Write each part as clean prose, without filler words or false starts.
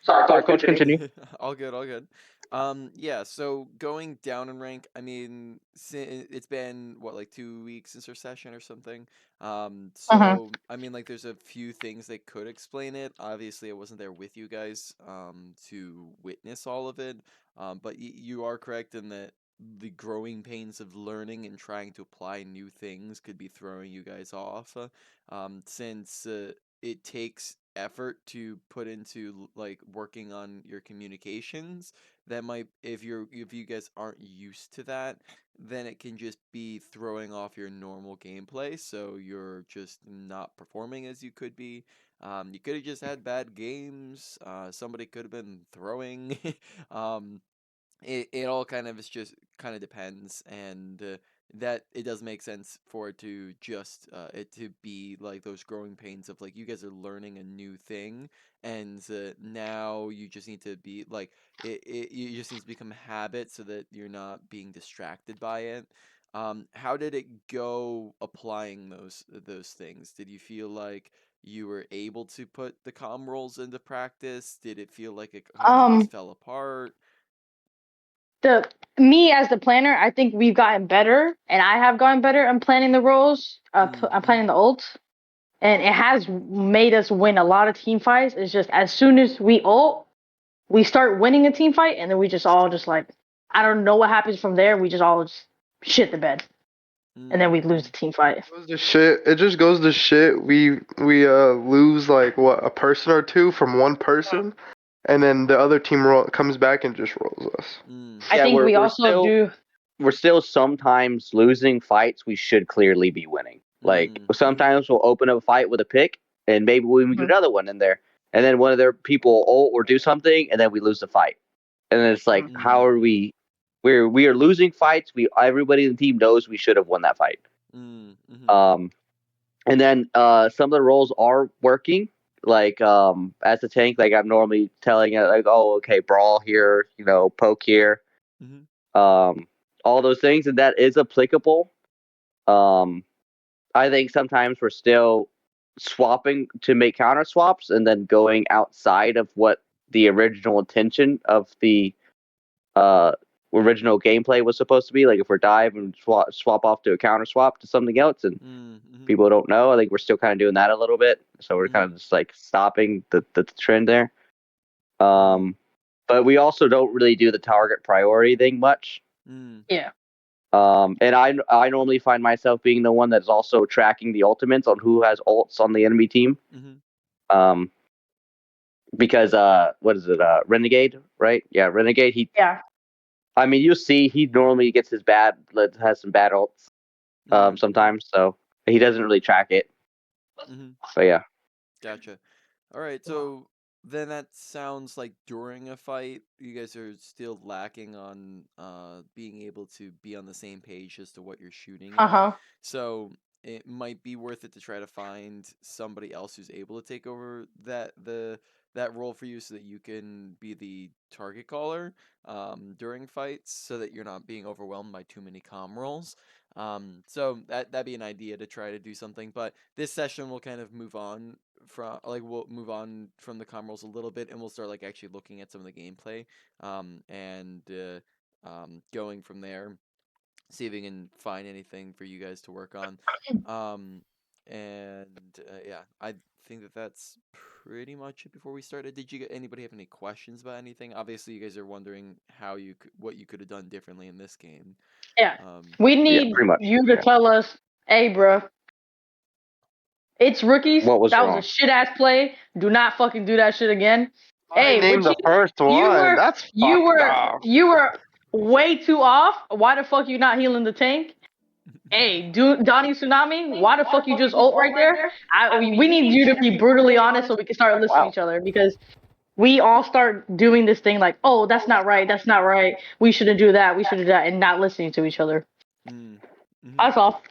Sorry, coach, continue. All good, all good. Yeah, so going down in rank, I mean, it's been what, like 2 weeks since our session or something. Uh-huh. So I mean, like, there's a few things that could explain it. Obviously, I wasn't there with you guys, to witness all of it. But you are correct in that the growing pains of learning and trying to apply new things could be throwing you guys off. Since it takes effort to put into like working on your communications, that might, if you guys aren't used to that, then it can just be throwing off your normal gameplay, so you're just not performing as you could be. You could have just had bad games, somebody could have been throwing. um it all kind of is just kind of depends, and that it does make sense for it to just it to be like those growing pains of like you guys are learning a new thing, and now you just need to be like you just need to become a habit so that you're not being distracted by it. How did it go applying those things? Did you feel like you were able to put the comm roles into practice? Did it feel like it kind of just Um, fell apart? the me as the planner, I think we've gotten better, and I have gotten better in planning the roles. I'm Mm-hmm. planning the ults, and it has made us win a lot of team fights. It's just as soon as we ult, we start winning a team fight, and then we just all just like, I don't know what happens from there. We just all just shit the bed, and then we lose the team fight. Goes to shit. It just goes to shit. We lose like what, a person or two from one person, and then the other team comes back and just rolls us. I Yeah, think we we're also still do. we're still sometimes losing fights we should clearly be winning. Like sometimes we'll open up a fight with a pick, and maybe we do another one in there, and then one of their people ult or do something, and then we lose the fight. And then it's like, how are we? We are losing fights. Everybody in the team knows we should have won that fight. And then some of the roles are working. Like as a tank, like I'm normally telling it, like, oh, okay, brawl here, poke here, all those things, and that is applicable. I think sometimes we're still swapping to make counter swaps and then going outside of what the original intention of the uh, original gameplay was supposed to be. Like if we're dive and swap off to a counter swap to something else, and people don't know. I think we're still kind of doing that a little bit. So we're kind of just like stopping the trend there. But we also don't really do the target priority thing much. Yeah. And I normally find myself being the one that's also tracking the ultimates on who has ults on the enemy team. Because what is it? Renegade, right? Yeah, Renegade. Yeah. I mean, you see, he normally gets has some bad ults sometimes, so he doesn't really track it. So yeah. Gotcha. All right, so then that sounds like during a fight, you guys are still lacking on being able to be on the same page as to what you're shooting at. So it might be worth it to try to find somebody else who's able to take over that role for you, so that you can be the target caller during fights, so that you're not being overwhelmed by too many comm roles. So that'd be an idea to try to do something. But this session will kind of move on we'll move on from the comm roles a little bit, and we'll start like actually looking at some of the gameplay, and going from there, see if we can find anything for you guys to work on. Yeah, I think that's pretty much it before we started. Did anybody have any questions about anything? Obviously, you guys are wondering what you could have done differently in this game. Yeah. We need you to tell us, hey, bro, it's rookies. What was that wrong? was a shit ass play. Do not fucking do that shit again. Hey, name the first one. That's you fucked up. way too off. Why the fuck you not healing the tank? Hey, Donnie Tsunami, why the fuck you just ult right there? We need you to be brutally honest so we can start listening to each other, because we all start doing this thing like, oh, that's not right, we shouldn't do that, and not listening to each other. That's all.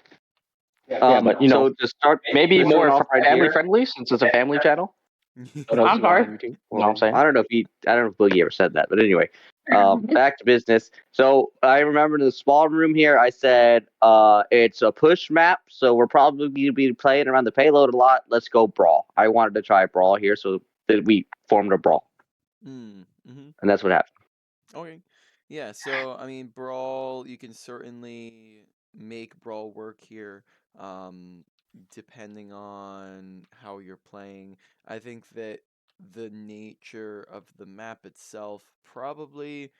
Yeah, but so to start, maybe more family friendly since it's a family channel. I'm sorry. Well, I don't know if Boogie ever said that, but anyway, back to business. So I remember in the small room here, I said, it's a push map, so we're probably going to be playing around the payload a lot. Let's go brawl. I wanted to try brawl here, so that we formed a brawl, Mm-hmm. and that's what happened. Okay. Yeah, so I mean, Brawl, you can certainly make Brawl work here, um, depending on how you're playing. I think that the nature of the map itself probably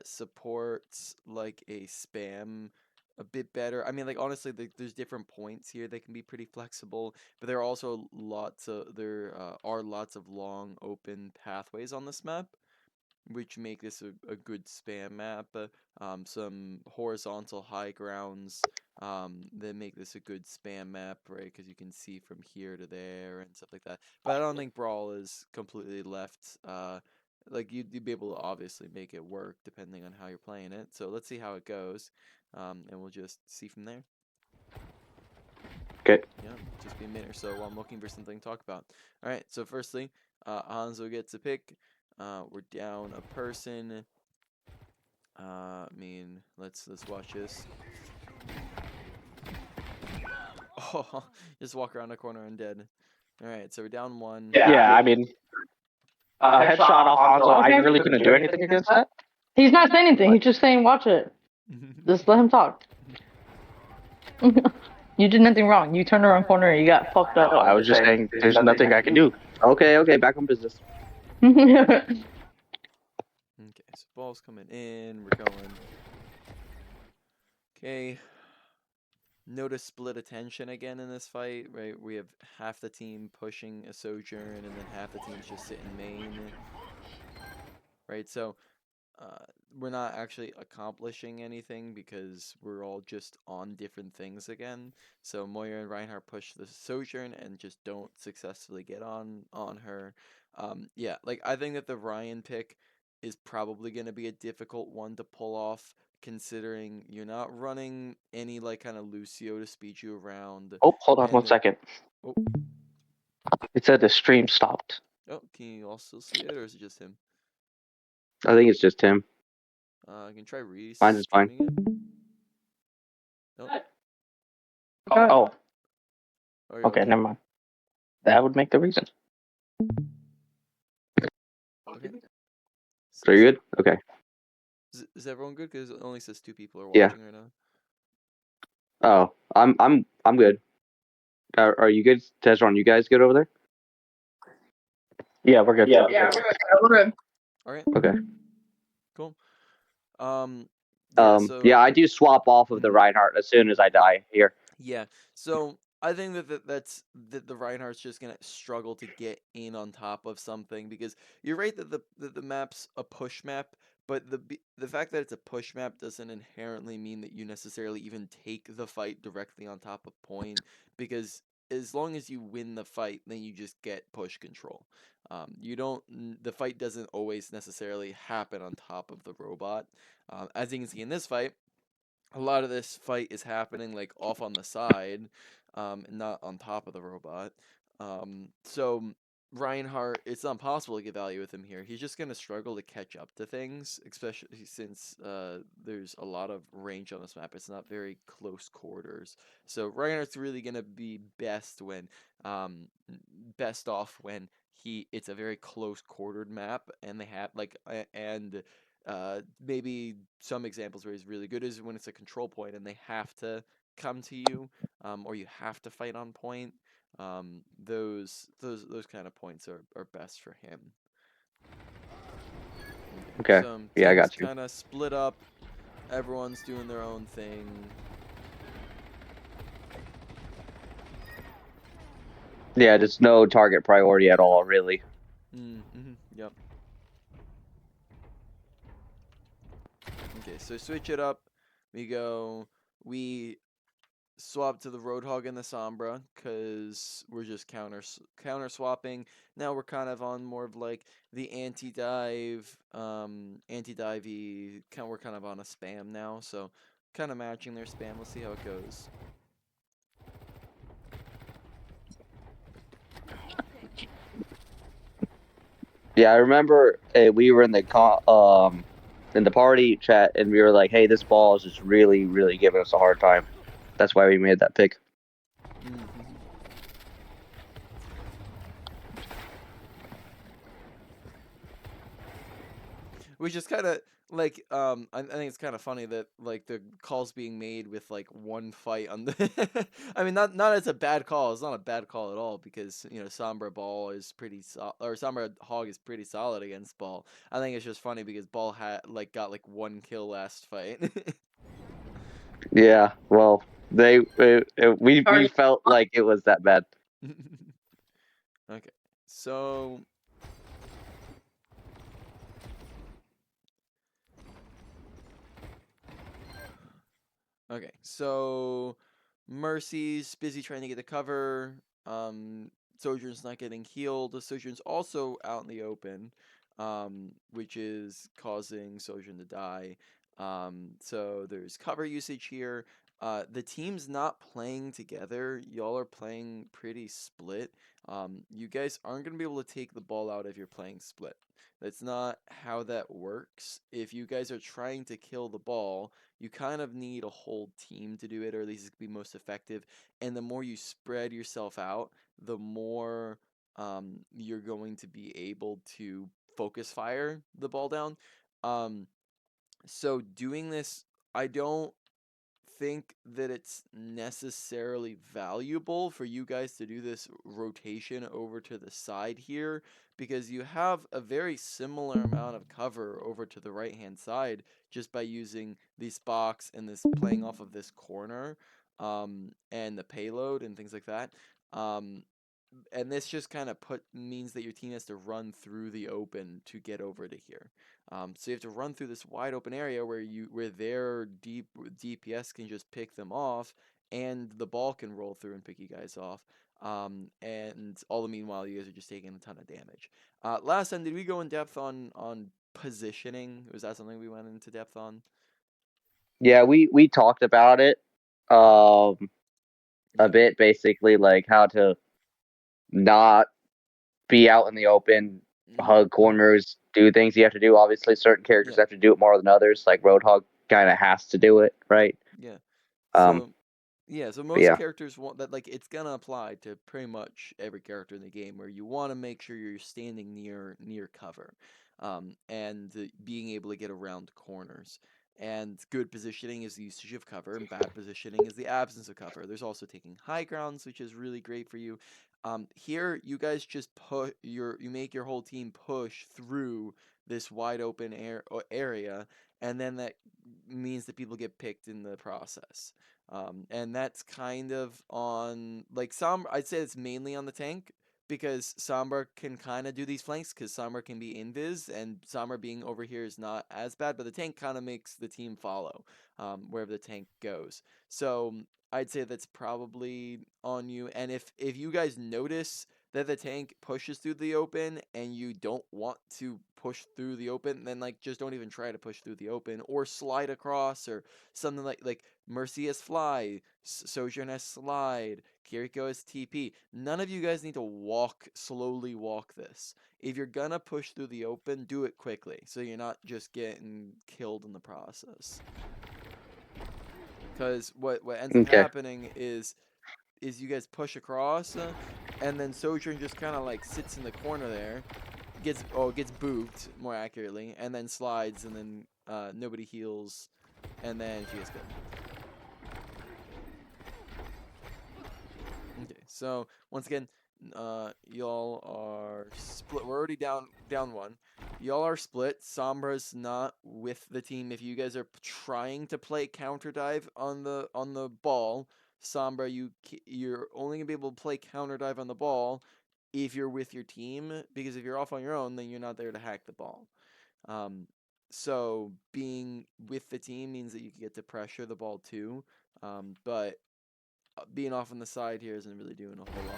supports like a spam a bit better. I mean, like honestly, there's different points here that can be pretty flexible, but there are also lots of long open pathways on this map which make this a good spam map. Some horizontal high grounds that make this a good spam map, right? Because you can see from here to there and stuff like that. But I don't think Brawl is completely left. Like you'd be able to obviously make it work depending on how you're playing it. So let's see how it goes, and we'll just see from there. Okay. Yeah, just be a minute or so while I'm looking for something to talk about. All right. So firstly, Hanzo gets a pick. We're down a person. I mean, let's watch this. Oh, just walk around the corner and dead. All right, so we're down one. Yeah, I mean, headshot off Hanzo. I really couldn't do anything against that. He's not saying anything. He's just saying, watch it. Just let him talk. You did nothing wrong. You turned around corner and you got fucked up. No, I was just saying there's nothing I can do. Okay, back on business. Okay, so ball's coming in. We're going. Okay. Notice split attention again in this fight, right? We have half the team pushing a Sojourn and then half the team's just sitting main. Right, so we're not actually accomplishing anything because we're all just on different things again. So Moira and Reinhardt push the Sojourn and just don't successfully get on her. Yeah, like I think that the Ryan pick is probably going to be a difficult one to pull off considering you're not running any like kind of Lucio to speed you around. Oh, hold on 1 second. Oh. It said the stream stopped. Oh, can you also see it or is it just him? I think it's just him. I can try Mine's is fine. restreaming it. Nope. Oh. Oh, Okay, never mind. That would make the reason. Okay. So you're good? Okay. Is everyone good? Because it only says 2 people are Yeah. watching right now. Oh, I'm good. Are you good, Tezron? You guys good over there? Yeah, we're good. Yeah, we're good. All right. Okay. Cool. Yeah, I do swap off of the Reinhardt as soon as I die here. Yeah. So I think that the Reinhardt's just gonna struggle to get in on top of something because you're right that the map's a push map, but the fact that it's a push map doesn't inherently mean that you necessarily even take the fight directly on top of point because as long as you win the fight, then you just get push control. The fight doesn't always necessarily happen on top of the robot. As you can see in this fight, a lot of this fight is happening like off on the side, not on top of the robot. So Reinhardt, it's not possible to get value with him here. He's just gonna struggle to catch up to things, especially since there's a lot of range on this map. It's not very close quarters. So Reinhardt's really gonna be best off when it's a very close quartered map and they have maybe some examples where he's really good is when it's a control point and they have to come to you, or you have to fight on point. Those kind of points are best for him. Okay. So Yeah, I got you. kind of split up. Everyone's doing their own thing. Yeah, there's no target priority at all, really. Yep. Okay, so switch it up. We swap to the Roadhog and the Sombra because we're just counter swapping. Now we're kind of on more of like the anti-dive, anti-divey. We're kind of on a spam now, so kind of matching their spam. Let's see how it goes. Yeah, I remember we were in the party chat and we were like, "Hey, this ball is just really, really giving us a hard time." That's why we made that pick. which is kind of like I think it's kind of funny that like the calls being made with like one fight on the I mean not as a bad call. It's not a bad call at all because Sombra Ball is pretty or Sombra Hog is pretty solid against Ball. I think it's just funny because Ball had got like 1 kill last fight. Yeah, well, we felt like it was that bad. Okay, so Mercy's busy trying to get the cover. Sojourn's not getting healed. Sojourn's also out in the open, which is causing Sojourn to die. So there's cover usage here. The team's not playing together. Y'all are playing pretty split. You guys aren't going to be able to take the ball out if you're playing split. That's not how that works. If you guys are trying to kill the ball, you kind of need a whole team to do it, or at least it's going to be most effective. And the more you spread yourself out, the more you're going to be able to focus fire the ball down. So doing this, I don't think that it's necessarily valuable for you guys to do this rotation over to the side here because you have a very similar amount of cover over to the right hand side just by using this box and this playing off of this corner and the payload and things like that. And this just kind of means that your team has to run through the open to get over to here. So you have to run through this wide open area where their DPS can just pick them off, and the ball can roll through and pick you guys off. And all the meanwhile, you guys are just taking a ton of damage. Last time, did we go in depth on positioning? Was that something we went into depth on? Yeah, we talked about it a bit, basically, like how to not be out in the open, hug corners, do things you have to do. Obviously, certain characters have to do it more than others. Like Roadhog kind of has to do it, right? Yeah. Um, So most characters want that, like, it's gonna apply to pretty much every character in the game where you want to make sure you're standing near cover, and being able to get around corners. And good positioning is the usage of cover, and bad positioning is the absence of cover. There's also taking high grounds, which is really great for you. Here, you guys just you make your whole team push through this wide open area, and then that means that people get picked in the process. And that's kind of on like I'd say it's mainly on the tank because Sombra can kind of do these flanks because Sombra can be invis, and Sombra being over here is not as bad, but the tank kind of makes the team follow wherever the tank goes. So I'd say that's probably on you. And if you guys notice that the tank pushes through the open and you don't want to push through the open, then like just don't even try to push through the open or slide across or something like Mercy has fly, Sojourn has slide, Kiriko has TP. None of you guys need to slowly walk this. If you're gonna push through the open, do it quickly so you're not just getting killed in the process. Because what ends up happening is you guys push across, and then Sojourn just kind of like sits in the corner there, gets booped more accurately, and then slides, and then nobody heals, and then she gets killed. Okay, so once again, y'all are split. We're already down one. Y'all are split. Sombra's not with the team. If you guys are trying to play counter dive on the ball, Sombra, you're only gonna be able to play counter dive on the ball if you're with your team, because if you're off on your own, then you're not there to hack the ball. So being with the team means that you can get to pressure the ball too, but being off on the side here isn't really doing a whole lot.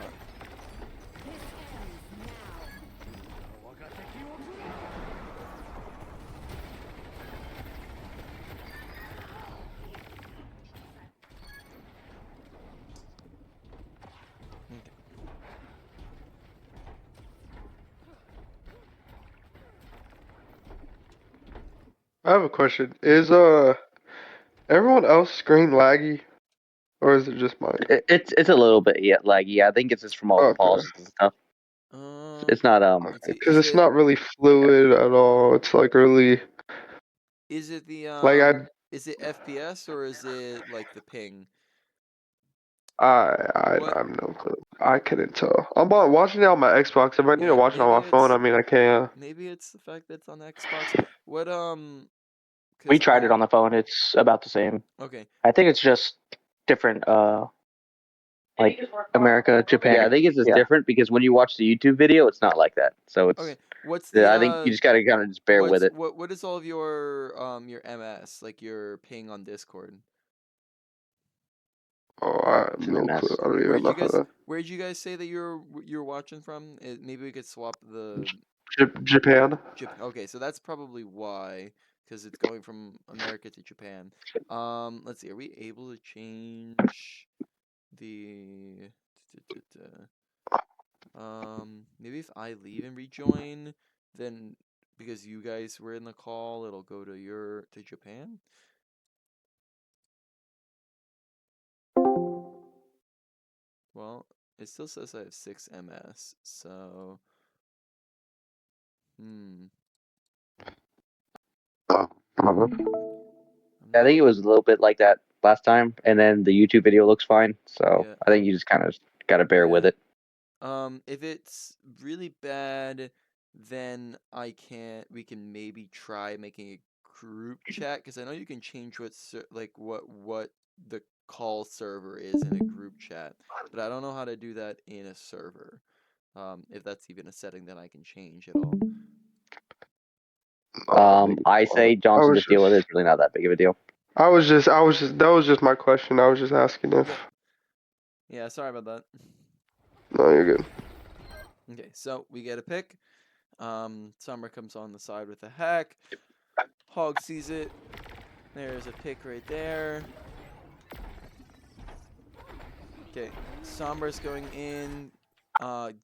Okay. I have a question. Is everyone else screen laggy, or is it just mine? it's a little bit laggy. I think it's just from all the pauses and stuff. it's not Let's see. Because it's not really fluid at all. It's like really Is it the like is it FPS or is it like the ping? I What? have no clue. I couldn't tell. watching it on my Xbox. If I need to Yeah, watch it on my phone, I mean I can. maybe it's the fact that it's on Xbox. What We 'cause tried it on the phone. It's about the same. okay. I think it's just different. Like America, Japan. Yeah, I think it's just different because when you watch the YouTube video, it's not like that. So it's. Okay. What's the I think you just gotta kind of just bear with it. what is all of your MS, like your ping on Discord? Oh, I have no clue. I don't even know how to. Where'd you guys say that you're watching from? Maybe we could swap the Japan. Okay, so that's probably why, because it's going from America to Japan. Let's see. Are we able to change the maybe if I leave and rejoin, then because you guys were in the call, it'll go to Japan. Well, it still says I have 6 MS, so I think it was a little bit like that last time, and then the YouTube video looks fine. So Yeah. I think you just kind of gotta bear with it. If it's really bad, then we can maybe try making a group chat, because I know you can change what the call server is in a group chat, but I don't know how to do that in a server. If that's even a setting that I can change at all. I say Johnson just deal with it. It's really not that big of a deal. That was just my question. I was just asking if. Yeah, sorry about that. No, you're good. Okay, so we get a pick. Summer comes on the side with a hack. Hog sees it. There's a pick right there. Okay, Sombra's going in,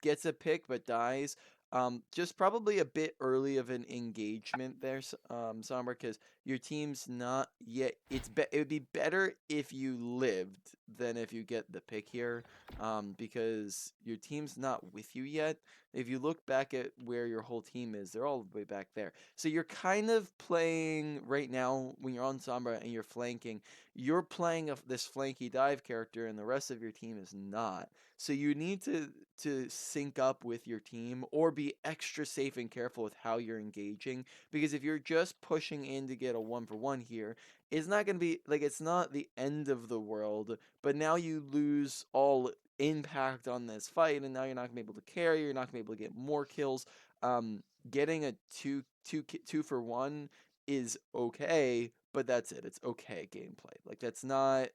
gets a pick but dies. Just probably a bit early of an engagement there, Sombra, because your team's not yet. It would be better if you lived than if you get the pick here, because your team's not with you yet. If you look back at where your whole team is, they're all the way back there. So you're kind of playing right now when you're on Sombra and you're flanking. You're playing this flanky dive character, and the rest of your team is not. So you need to sync up with your team, or be extra safe and careful with how you're engaging. Because if you're just pushing in to get a 1-for-1 here, it's not going to be like, it's not the end of the world. But now you lose all impact on this fight, and now you're not going to be able to carry. You're not going to be able to get more kills. Getting a 2-for-1 is okay, but that's it. It's okay gameplay. Like, that's not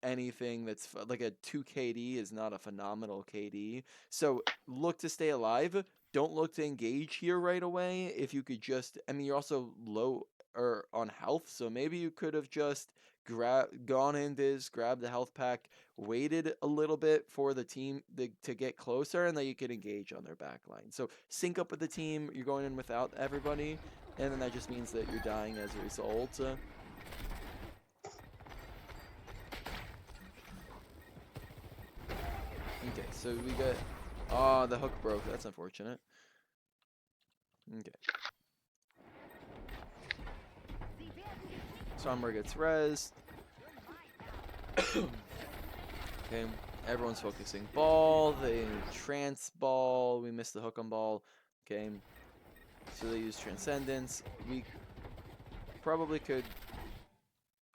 anything that's like a 2 KD is not a phenomenal KD. So look to stay alive. Don't look to engage here right away. If you could just, I mean, you're also low or on health, so maybe you could have just gone in Viz, grabbed the health pack, waited a little bit for the team to get closer, and then you could engage on their back line. So sync up with the team. You're going in without everybody, and then that just means that you're dying as a result. Okay, so we got... Oh, the hook broke. That's unfortunate. Okay. Sombra gets rezzed. Okay, everyone's focusing ball. They trance ball. We missed the hook on ball. Okay, so they use Transcendence. We probably could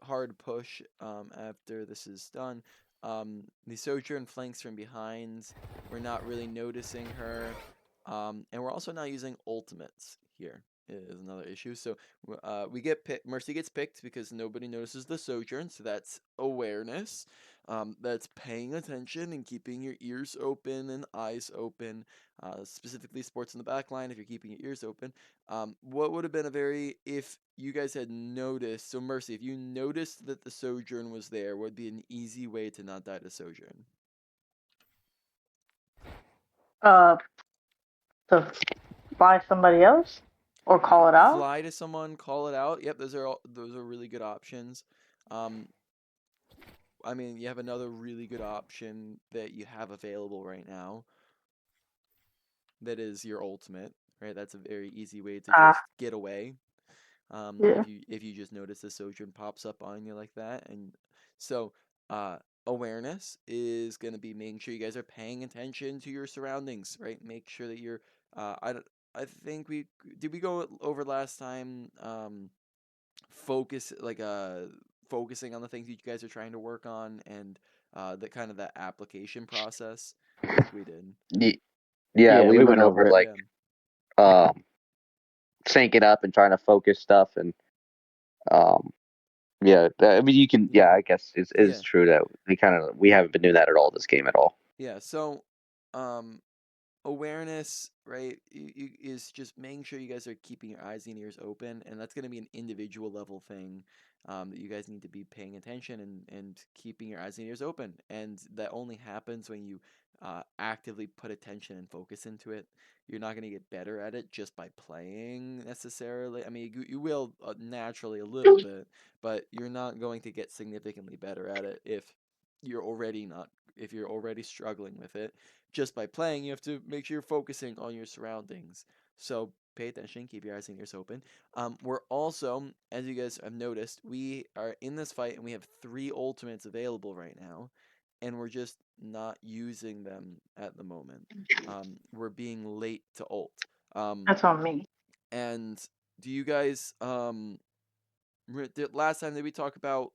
hard push after this is done. The Sojourn flanks from behind. We're not really noticing her. And we're also not using ultimates here. Is another issue. So we get Mercy gets picked because nobody notices the Sojourn. So that's awareness. That's paying attention and keeping your ears open and eyes open. Specifically sports in the back line, if you're keeping your ears open. What would have been if you guys had noticed, so Mercy, if you noticed that the Sojourn was there, would be an easy way to not die to Sojourn? To buy somebody else or call it out. Fly to someone, call it out. Yep, those are really good options. I mean, you have another really good option that you have available right now. that is your ultimate, right? That's a very easy way to Ah. just get away. Yeah. If you just notice the sojourn pops up on you like that, and so awareness is going to be making sure you guys are paying attention to your surroundings, right? Make sure that you're. I think we did we go over last time. Focus like focusing on the things you guys are trying to work on and the kind of that application process. I think we did. Yeah, we went over over it. like um syncing up and trying to focus stuff and um yeah, I mean you can Yeah. I guess it's Yeah. true that we haven't been doing that at all this game at all. Yeah. So um awareness, right, is just making sure you guys are keeping your eyes and ears open, and that's going to be an individual level thing that you guys need to be paying attention and keeping your eyes and ears open, and that only happens when you actively put attention and focus into it. You're not going to get better at it just by playing necessarily. I mean, you will naturally a little bit, but you're not going to get significantly better at it you're already not if you're already struggling with it just by playing. You have to make sure you're focusing on your surroundings. So pay attention, keep your eyes and ears open. We're also, as you guys have noticed, we are in this fight and we have 3 ultimates available right now, and we're just not using them at the moment. We're being late to ult. That's on me. And do you guys last time did we talk about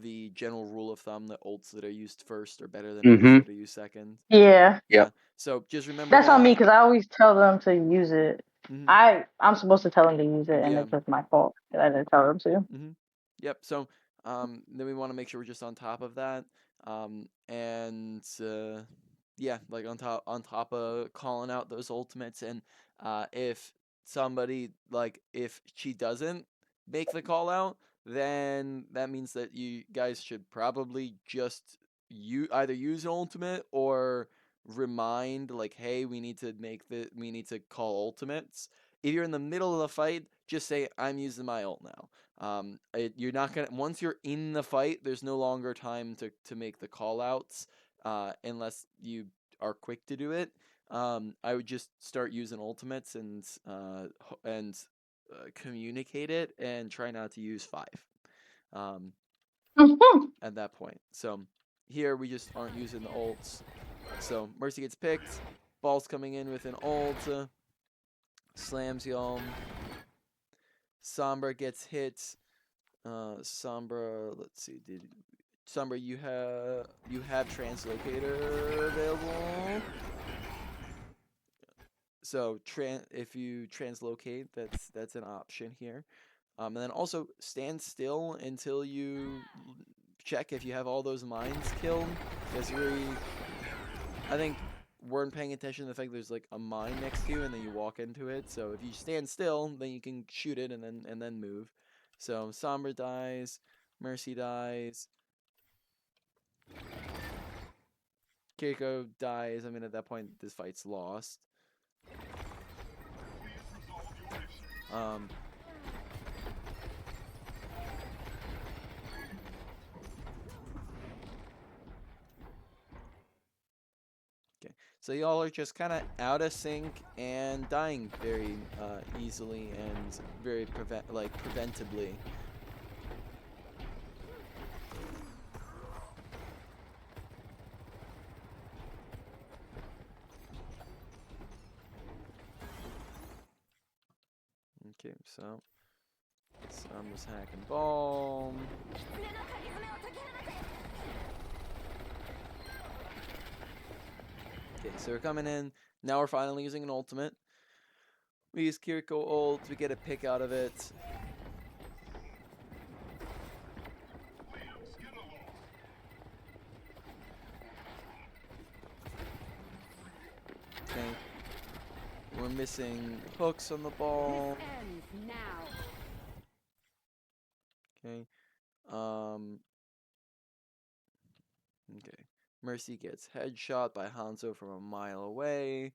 the general rule of thumb that ults that are used first are better than ults Mm-hmm. that are used second? Yeah. Yeah. So just remember That's on me that. because I always tell them to use it. Hmm. I'm supposed to tell them to use it, and Yeah. it's just my fault that I didn't tell them to. Hmm. Yep. So then we want to make sure we're just on top of that. And yeah, like on top of calling out those ultimates, and if somebody like if she doesn't make the call out, then that means that you guys should probably just either use an ultimate or remind like, hey, we need to call ultimates. If you're in the middle of the fight, just say I'm using my ult now. You're not gonna once you're in the fight. There's no longer time to make the call outs unless you are quick to do it. I would just start using ultimates and communicate it and try not to use 5 um, at that point. So here we just aren't using the ults. So Mercy gets picked. Ball's coming in with an ult. Slams y'all. Sombra gets hit. Sombra, let's see. Sombra, you have translocator available. So if you translocate, that's an option here. And then also stand still until you check if you have all those mines killed. Because I think weren't paying attention to the fact there's like a mine next to you and then you walk into it. So if you stand still, then you can shoot it and then move. So Sombra dies, Mercy dies, Keiko dies. I mean, at that point, this fight's lost. Okay, so y'all are just kind of out of sync and dying very easily and very preventably. Okay, so Sombra's hacking ball. Okay, so we're coming in. Now we're finally using an ultimate. We use Kiriko ult. We get a pick out of it. Okay. We're missing hooks on the ball. Okay. Okay. Mercy gets headshot by Hanzo from a mile away.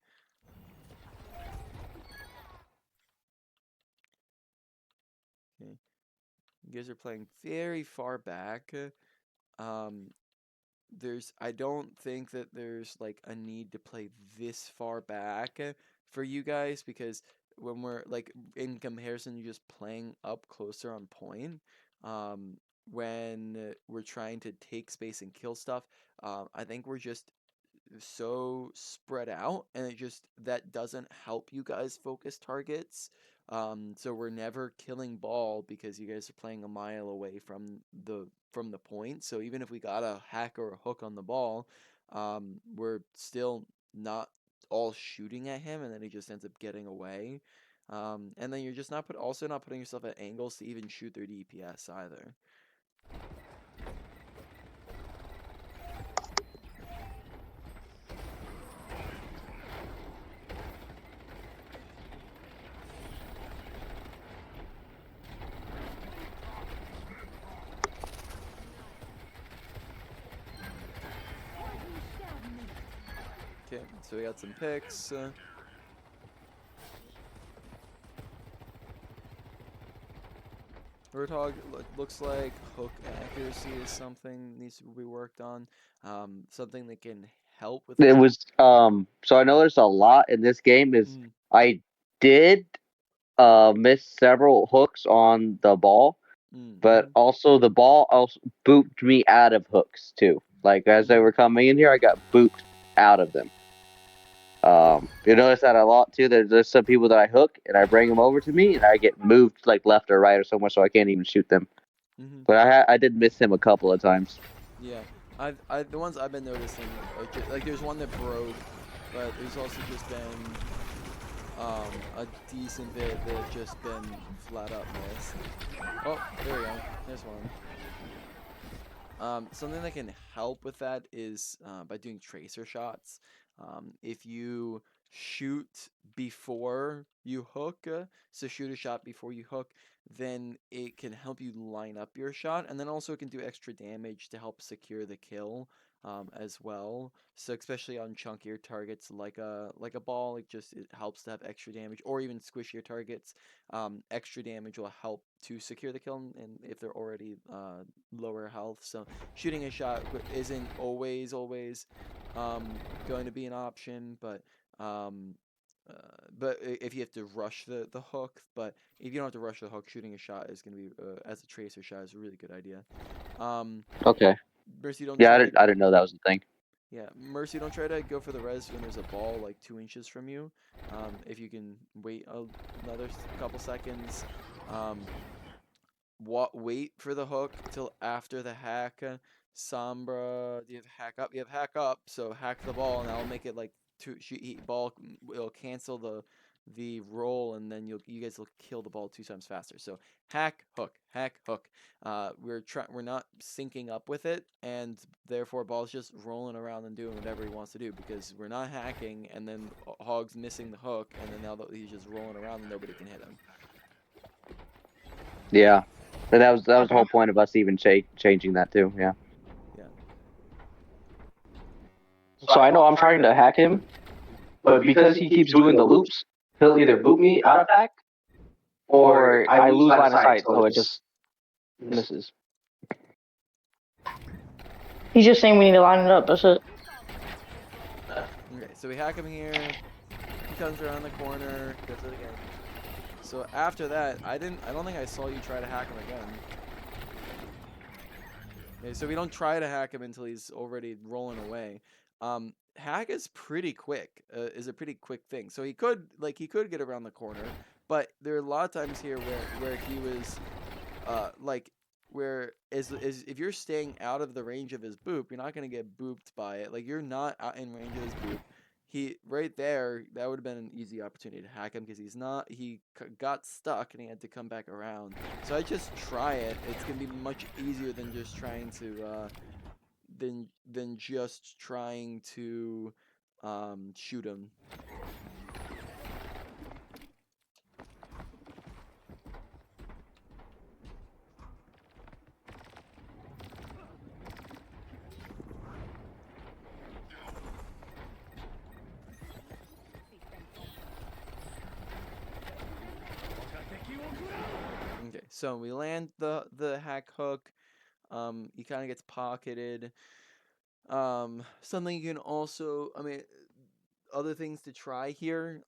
Okay. You guys are playing very far back. I don't think that there's like a need to play this far back for you guys, because when we're like in comparison, you're just playing up closer on point. Um, when we're trying to take space and kill stuff, I think we're just so spread out, and it just that doesn't help you guys focus targets. So we're never killing ball because you guys are playing a mile away from the point. So even if we got a hack or a hook on the ball, we're still not all shooting at him, and then he just ends up getting away. And then you're just also not putting yourself at angles to even shoot their DPS either. Okay, so we got some picks. Roadhog looks like hook accuracy is something that needs to be worked on. Something that can help with. It was so I noticed a lot in this game is Mm, I did miss several hooks on the ball, but also the ball also booped me out of hooks too. Like as they were coming in here, I got booped out of them. You notice that a lot too. There's some people that I hook and I bring them over to me, and I get moved like left or right or somewhere, so I can't even shoot them. But I did miss him a couple of times. Yeah, the ones I've been noticing are just, like there's one that broke, but there's also just been a decent bit that have just been flat up missed. Oh, there we go. There's one. Something that can help with that is by doing tracer shots. If you shoot before you hook, so shoot a shot before you hook, then it can help you line up your shot, and then also it can do extra damage to help secure the kill as well. So especially on chunkier targets like a ball, it helps to have extra damage, or even squishier targets. Extra damage will help to secure the kill, and if they're already lower health. So shooting a shot isn't always going to be an option, um, but if you have to rush the hook, but if you don't have to rush the hook, shooting a shot is going to be as a tracer shot is a really good idea. Okay. Mercy, don't Yeah, try I didn't know that was a thing. Yeah, Mercy, don't try to go for the res when there's a ball like 2 inches from you. If you can wait another couple seconds, um, wait for the hook till after the hack. Sombra, do you have hack up? You have hack up, so hack the ball, and that'll make it like ball. It'll cancel the roll, and then you guys will kill the ball 2 times faster. So hack hook, hack hook. We're not syncing up with it, and therefore ball's just rolling around and doing whatever he wants to do because we're not hacking, and then Hog's missing the hook, and then now that he's just rolling around and nobody can hit him. Yeah, but that was the whole point of us even changing that too. Yeah. Yeah. So I know I'm trying to hack him, but because he keeps doing the loops, he'll either boot me out of hack, or I lose line of sight, so it just misses. He's just saying we need to line it up. That's it. Okay, so we hack him here. He comes around the corner, does it again. So after that, I don't think I saw you try to hack him again. Okay, so we don't try to hack him until he's already rolling away. Hack is pretty quick. Is a pretty quick thing. So he could get around the corner, but there are a lot of times here where he was, if you're staying out of the range of his boop, you're not gonna get booped by it. Like you're not out in range of his boop. Right there, that would have been an easy opportunity to hack him because he got stuck and he had to come back around. So I just try it. It's gonna be much easier than just trying to shoot him. Okay, so we land the hack hook. He kind of gets pocketed. Something you can also, other things to try here,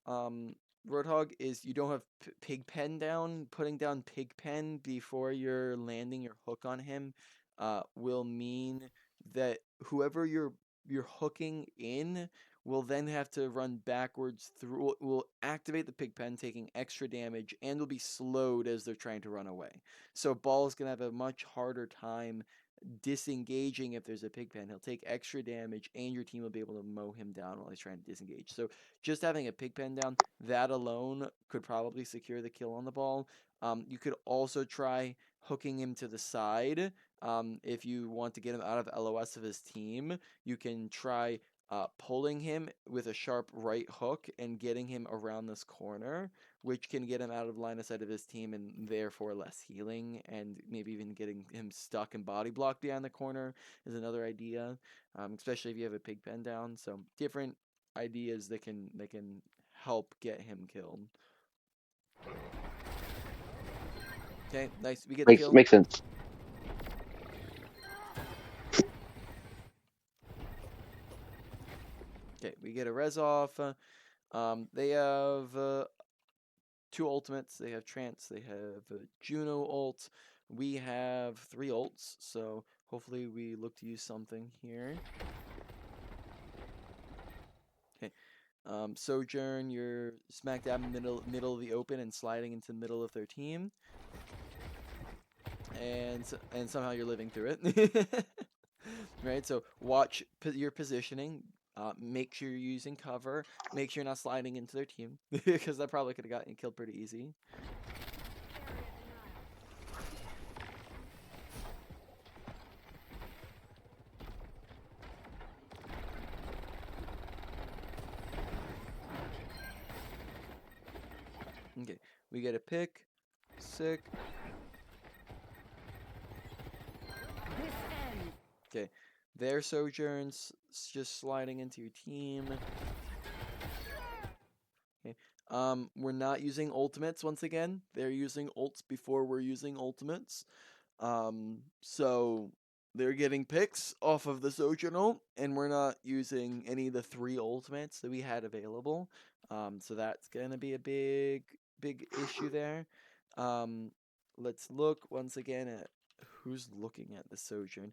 Roadhog, is you don't have Pigpen down. Putting down Pigpen before you're landing your hook on him will mean that whoever you're hooking in will then have to run backwards through, will activate the Pigpen, taking extra damage, and will be slowed as they're trying to run away. So Ball's going to have a much harder time disengaging if there's a Pigpen. He'll take extra damage, and your team will be able to mow him down while he's trying to disengage. So just having a Pigpen down, that alone could probably secure the kill on the Ball. You could also try hooking him to the side. If you want to get him out of LOS of his team, you can try pulling him with a sharp right hook and getting him around this corner, which can get him out of line of sight of his team and therefore less healing, and maybe even getting him stuck and body blocked behind the corner is another idea, especially if you have a Pigpen down. So different ideas that can help get him killed. Okay, nice. We get the kill. Makes sense. Okay, we get a res off. They have 2 ultimates. They have Trance. They have Juno ult. We have 3 ults, so hopefully we look to use something here. Okay. Sojourn, you're smack dab in the middle of the open and sliding into the middle of their team. And somehow you're living through it. Right, so watch your positioning. Make sure you're using cover. Make sure you're not sliding into their team, because that probably could have gotten you killed pretty easy. Okay, we get a pick. Sick. Okay, their Sojourn's just sliding into your team. Okay, we're not using ultimates once again. They're using ults before we're using ultimates. So they're getting picks off of the Sojourn ult, and we're not using any of the 3 ultimates that we had available. So that's gonna be a big issue there. Let's look once again at who's looking at the Sojourn.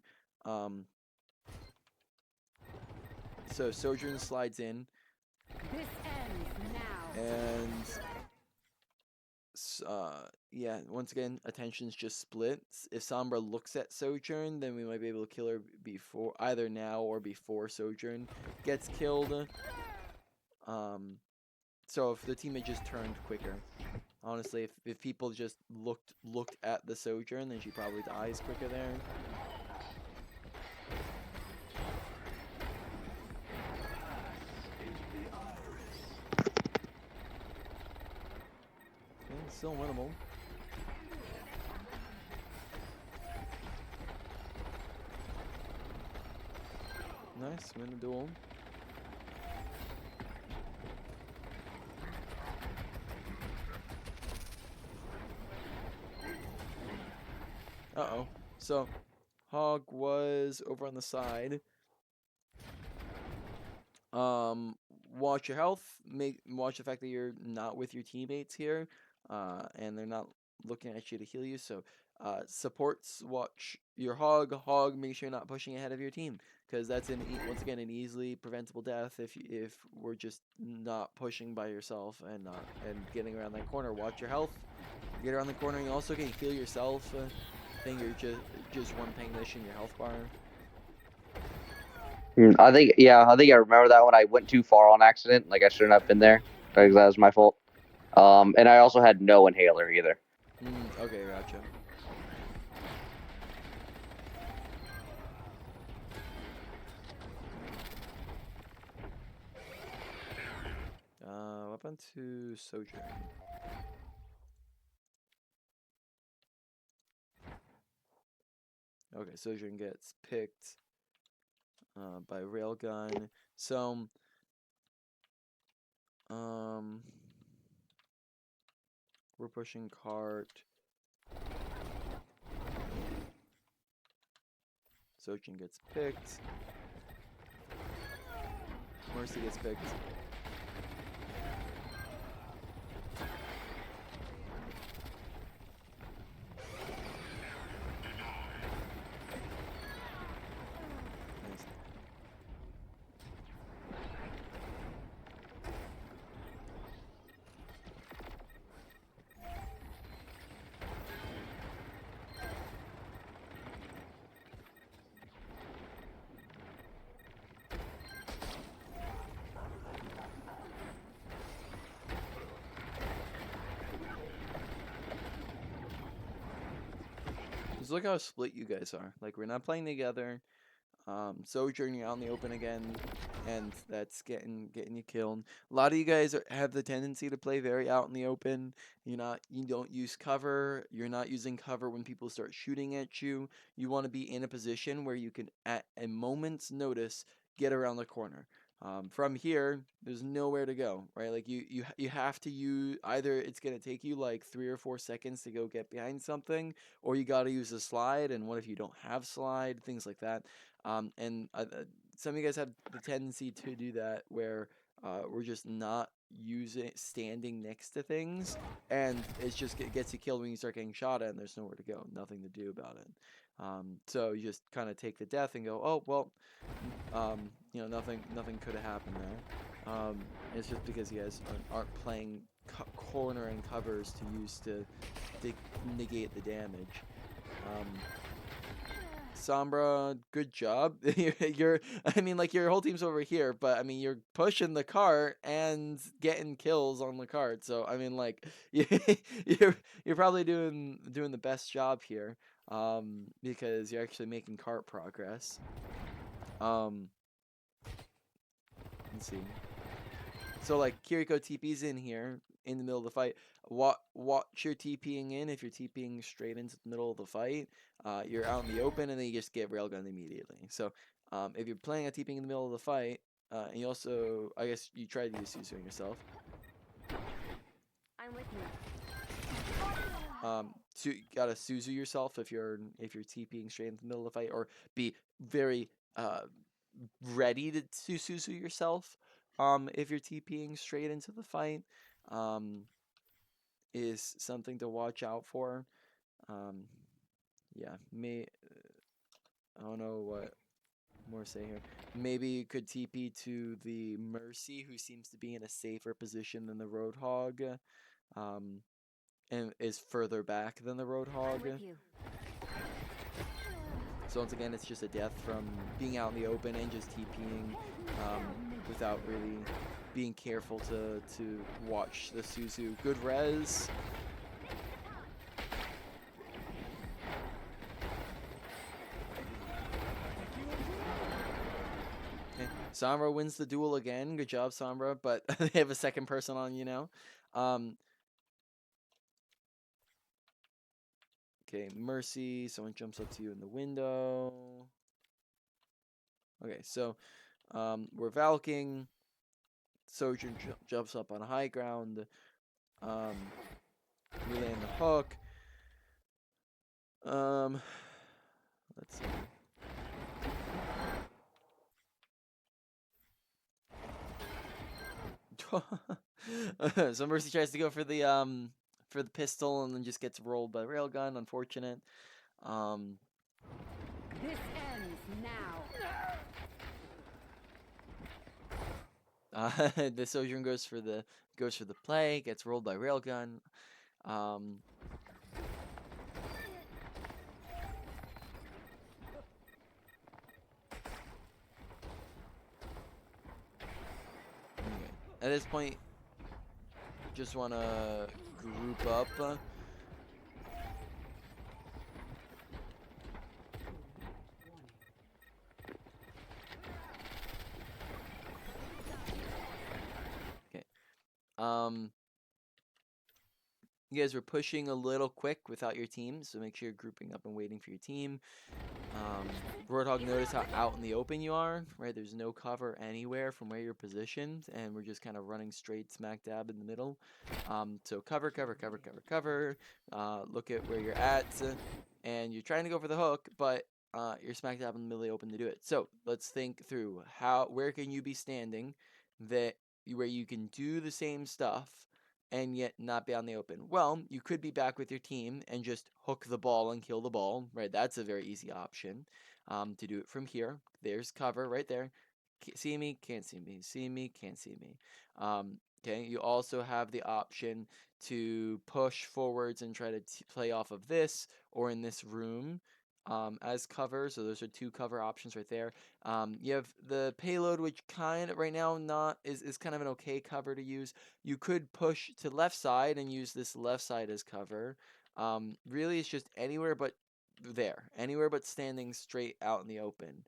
So Sojourn slides in, and yeah, once again, attention's just split. If Sombra looks at Sojourn, then we might be able to kill her before, either now or before Sojourn gets killed. So if the teammate just turned quicker. Honestly, if people just looked at the Sojourn, then she probably dies quicker there. Okay, still winnable. Nice, win the duel. Uh-oh. So, Hog was over on the side. Watch your health. Watch the fact that you're not with your teammates here, and they're not looking at you to heal you. So, supports, watch your Hog. Hog, make sure you're not pushing ahead of your team, because that's once again an easily preventable death if we're just not pushing by yourself and getting around that corner. Watch your health. Get around the corner. You also can heal yourself. I think you're just one ping this in your health bar. I think I remember that one. I went too far on accident. Like I shouldn't have been there. Because that was my fault. And I also had no inhaler either. Okay, gotcha. Weapon to Sojourn. Okay, Sojourn gets picked by Railgun. So, we're pushing cart. Sojourn gets picked. Mercy gets picked. Nice. Just look how split you guys are. Like, we're not playing together. Sojourn, you're out in the open again, and that's getting you killed. A lot of you guys have the tendency to play very out in the open. You don't use cover. You're not using cover when people start shooting at you. You want to be in a position where you can, at a moment's notice, get around the corner. From here, there's nowhere to go, right? Like you have to use, either it's gonna take you like 3 or 4 seconds to go get behind something, or you got to use a slide. And what if you don't have slide? Things like that. And some of you guys have the tendency to do that, where we're just not standing next to things, and it gets you killed when you start getting shot at, and there's nowhere to go, nothing to do about it. So you just kind of take the death and go, oh well, nothing could have happened there. It's just because you guys aren't playing corner and covers to use to negate the damage. Sombra, good job. Your whole team's over here, but I mean, you're pushing the cart and getting kills on the cart. So I mean, like, you're probably doing the best job here, because you're actually making cart progress. Let's see. So like Kiriko TP's in here in the middle of the fight. Watch your TPing in. If you're TPing straight into the middle of the fight, you're out in the open, and then you just get railgunned immediately. So if you're playing a TPing in the middle of the fight, and you also, I guess you tried to use Suzuing yourself. I'm with you. So you gotta Suzu yourself if you're TPing straight into the middle of the fight, or be very ready to Suzu yourself. If you're TPing straight into the fight, is something to watch out for. Yeah, I don't know what more to say here. Maybe you could TP to the Mercy, who seems to be in a safer position than the Roadhog, and is further back than the I'm Roadhog. with you. So once again, it's just a death from being out in the open and just TPing, without really being careful to watch the Suzu. Good res. Okay. Sombra wins the duel again. Good job, Sombra. But they have a second person on you now. Okay, Mercy. Someone jumps up to you in the window. Okay, so we're Valking. Sojourn jumps up on high ground. We land the hook. Let's see. So Mercy tries to go for the pistol and then just gets rolled by railgun. Unfortunate. This ends now. The Sojourn goes for the play, gets rolled by railgun. Okay. At this point, just want to group up. Okay. You guys were pushing a little quick without your team, so make sure you're grouping up and waiting for your team. Roadhog, notice how out in the open you are, right? There's no cover anywhere from where you're positioned, and we're just kind of running straight smack dab in the middle. So cover. Look at where you're at, and you're trying to go for the hook, but you're smack dab in the middle of the open to do it. So let's think through where can you be standing where you can do the same stuff and yet not be on the open. Well, you could be back with your team and just hook the ball and kill the ball, right? That's a very easy option to do it from here. There's cover right there. See me, can't see me. See me, can't see me. Okay, you also have the option to push forwards and try to play off of this or in this room as cover. So those are two cover options right there. You have the payload, which kind of right now not is kind of an okay cover to use. You could push to left side and use this left side as cover. Really, it's just anywhere but anywhere but standing straight out in the open,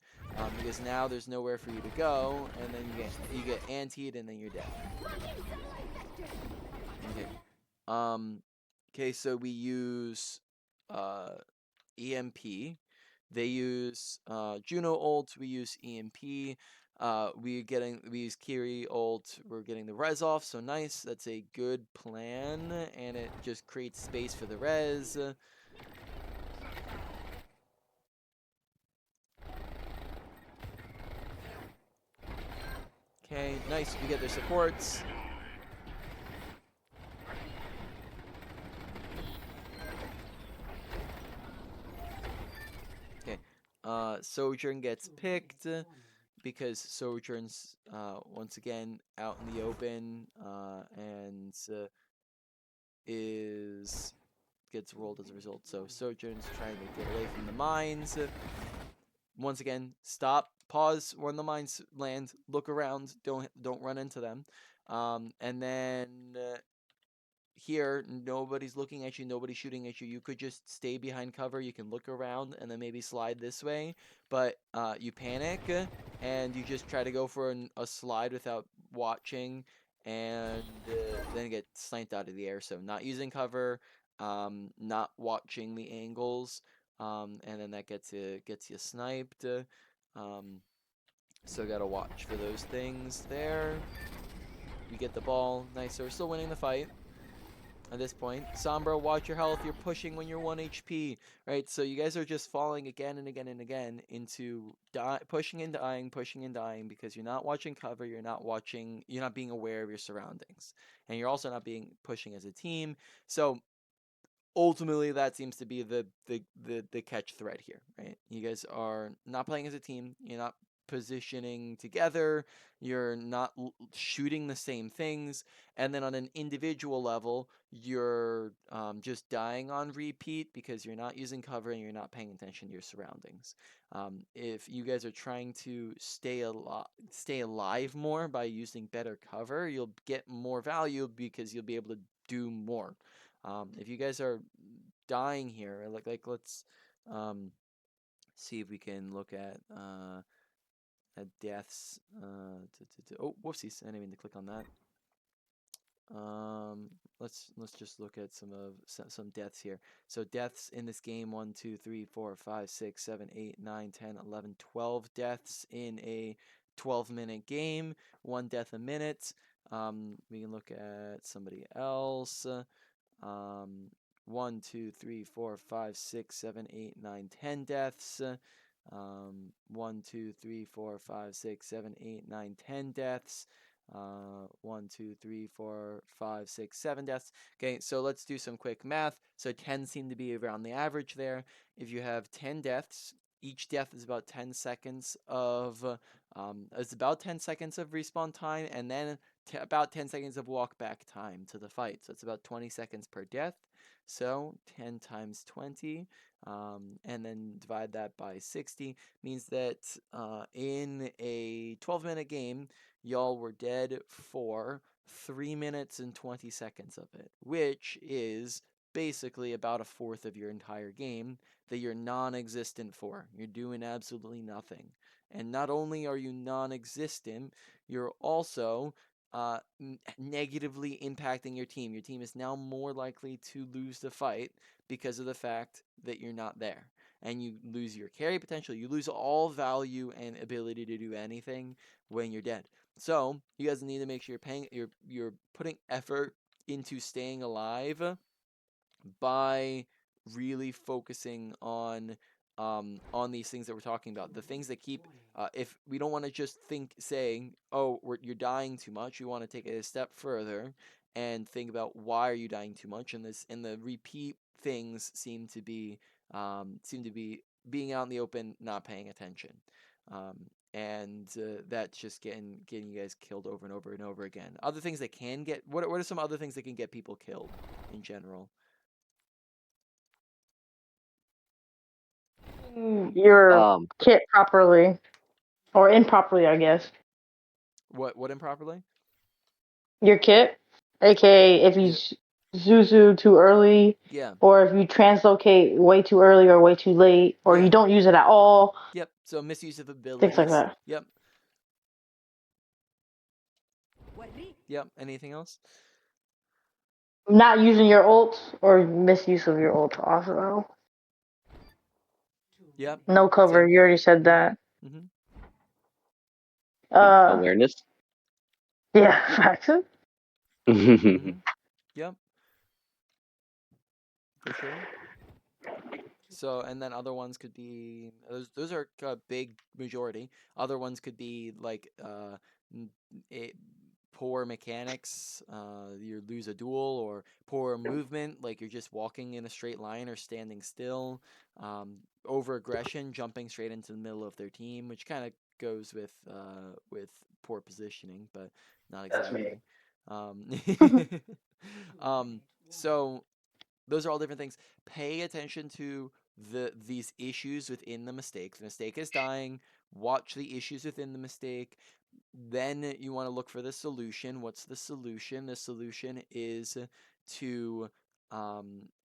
because now there's nowhere for you to go, and then you get antied, and then you're dead. Okay. Okay, so we use EMP. They use Juno ult. We use EMP. We use Kiri ult. We're getting the res off, so nice. That's a good plan, and it just creates space for the res. Okay, nice. We get their supports. Okay, Sojourn gets picked because Sojourn's once again out in the open and gets rolled as a result. So Sojourn's trying to get away from the mines. Once again, stop, pause when the mines land, look around, don't run into them. And then here, nobody's looking at you, nobody's shooting at you. You could just stay behind cover. You can look around and then maybe slide this way. But you panic and you just try to go for a slide without watching, and then get sniped out of the air. So not using cover, not watching the angles, and then that gets you sniped. So gotta watch for those things there. We get the ball. Nice. So we're still winning the fight at this point. Sombra, watch your health. You're pushing when you're 1 HP, right? So you guys are just falling again and again and again into pushing and dying because you're not watching cover. You're not being aware of your surroundings, and you're also not pushing as a team. So ultimately, that seems to be the catch thread here, right? You guys are not playing as a team. You're not positioning together. You're not shooting the same things. And then on an individual level, you're just dying on repeat because you're not using cover and you're not paying attention to your surroundings. If you guys are trying to stay alive more by using better cover, you'll get more value because you'll be able to do more. If you guys are dying here, let's see if we can look at deaths. Oh, whoopsies! I didn't mean to click on that. Let's just look at some deaths here. So deaths in this game: 1, 2, 3, 4, 5, 6, 7, 8, 9, 10, 11, 12 deaths in a 12-minute game. 1 death a minute. We can look at somebody else. 1, 2, 3, 4, 5, 6, 7, 8, 9, 10 deaths. 1, 2, 3, 4, 5, 6, 7, 8, 9, 10 deaths. 1, 2, 3, 4, 5, 6, 7 deaths. Okay, so let's do some quick math. So 10 seem to be around the average there. If you have 10 deaths, each death is about 10 seconds of respawn time, and then about 10 seconds of walk back time to the fight. So it's about 20 seconds per death. So 10 times 20, and then divide that by 60 means that in a 12-minute game, y'all were dead for 3 minutes and 20 seconds of it, which is basically about a fourth of your entire game that you're non-existent for. You're doing absolutely nothing. And not only are you non-existent, you're also negatively impacting your team. Your team is now more likely to lose the fight because of the fact that you're not there. And you lose your carry potential. You lose all value and ability to do anything when you're dead. So you guys need to make sure you're putting effort into staying alive by really focusing on on these things that we're talking about, the things that keep. If we don't want to just saying, "Oh, you're dying too much," we want to take it a step further and think about why are you dying too much. And the repeat things seem to be being out in the open, not paying attention. And that's just getting you guys killed over and over and over again. Other things that can get what are some other things that can get people killed in general? Your kit properly or improperly, I guess. What improperly? Your kit, aka if you Zuzu too early, Yeah. or if you translocate way too early or way too late, or Yeah. you don't use it at all. Yep. So misuse of abilities. Things like that. Yep. Yep. Anything else? Not using your ult or misuse of your ult also. Yep. No cover. Same. You already said that. Mm-hmm. Awareness. Yeah, facts. Mm-hmm. Yep. For sure. So, and then other ones could be those are a big majority. Other ones could be like poor mechanics, you lose a duel, or poor movement, like you're just walking in a straight line or standing still. Over aggression, jumping straight into the middle of their team, which kind of goes with poor positioning, but not exactly. So those are all different things. Pay attention to these issues within the mistake. The mistake is dying. Watch the issues within the mistake. Then you want to look for the solution. What's the solution? The solution to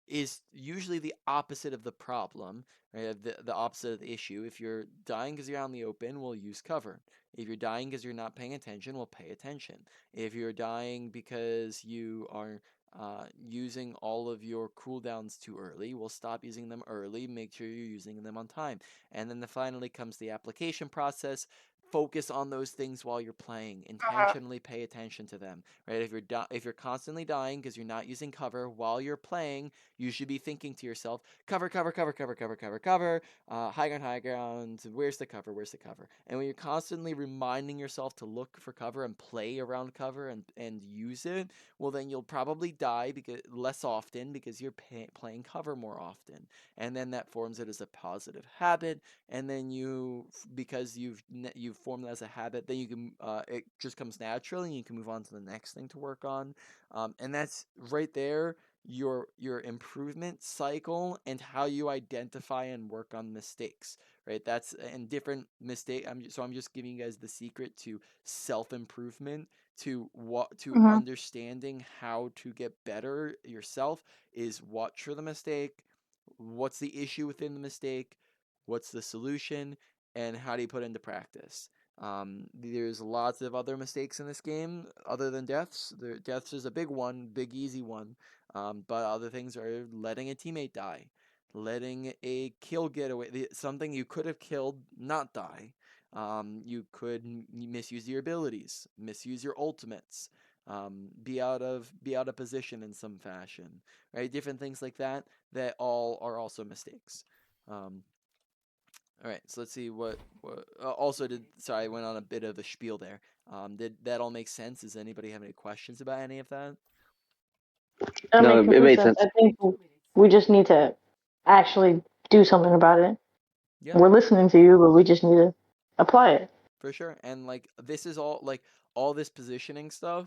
is usually the opposite of the problem, right? The opposite of the issue. If you're dying because you're out in the open, we'll use cover. If you're dying because you're not paying attention, we'll pay attention. If you're dying because you are using all of your cooldowns too early, we'll stop using them early. Make sure you're using them on time. And then finally comes the application process. Focus on those things while you're playing. Intentionally pay attention to them, right? If you're constantly dying because you're not using cover while you're playing, you should be thinking to yourself, cover, cover, cover, cover, cover, cover, cover, high ground, where's the cover, where's the cover? And when you're constantly reminding yourself to look for cover and play around cover and use it, well, then you'll probably die because less often because you're playing cover more often. And then that forms it as a positive habit. And then because you've formed that as a habit, then you can it just comes naturally, and you can move on to the next thing to work on. And that's right there your improvement cycle and how you identify and work on mistakes, right? That's and different mistake. I'm just giving you guys the secret to self improvement, to understanding how to get better yourself is watch for the mistake. What's the issue within the mistake? What's the solution? And how do you put it into practice? There's lots of other mistakes in this game other than deaths. Deaths is a big one, big easy one. But other things are letting a teammate die, letting a kill get away, something you could have killed, not die. You could misuse your abilities, misuse your ultimates, be out of position in some fashion, right? Different things like that all are also mistakes. All right, so let's see what also did. Sorry, I went on a bit of a spiel there. Did that all make sense? Does anybody have any questions about any of that? That No, makes it complete made sense. sense. I think we just need to actually do something about it. Yeah. We're listening to you, but we just need to apply it. For sure. And like this is all this positioning stuff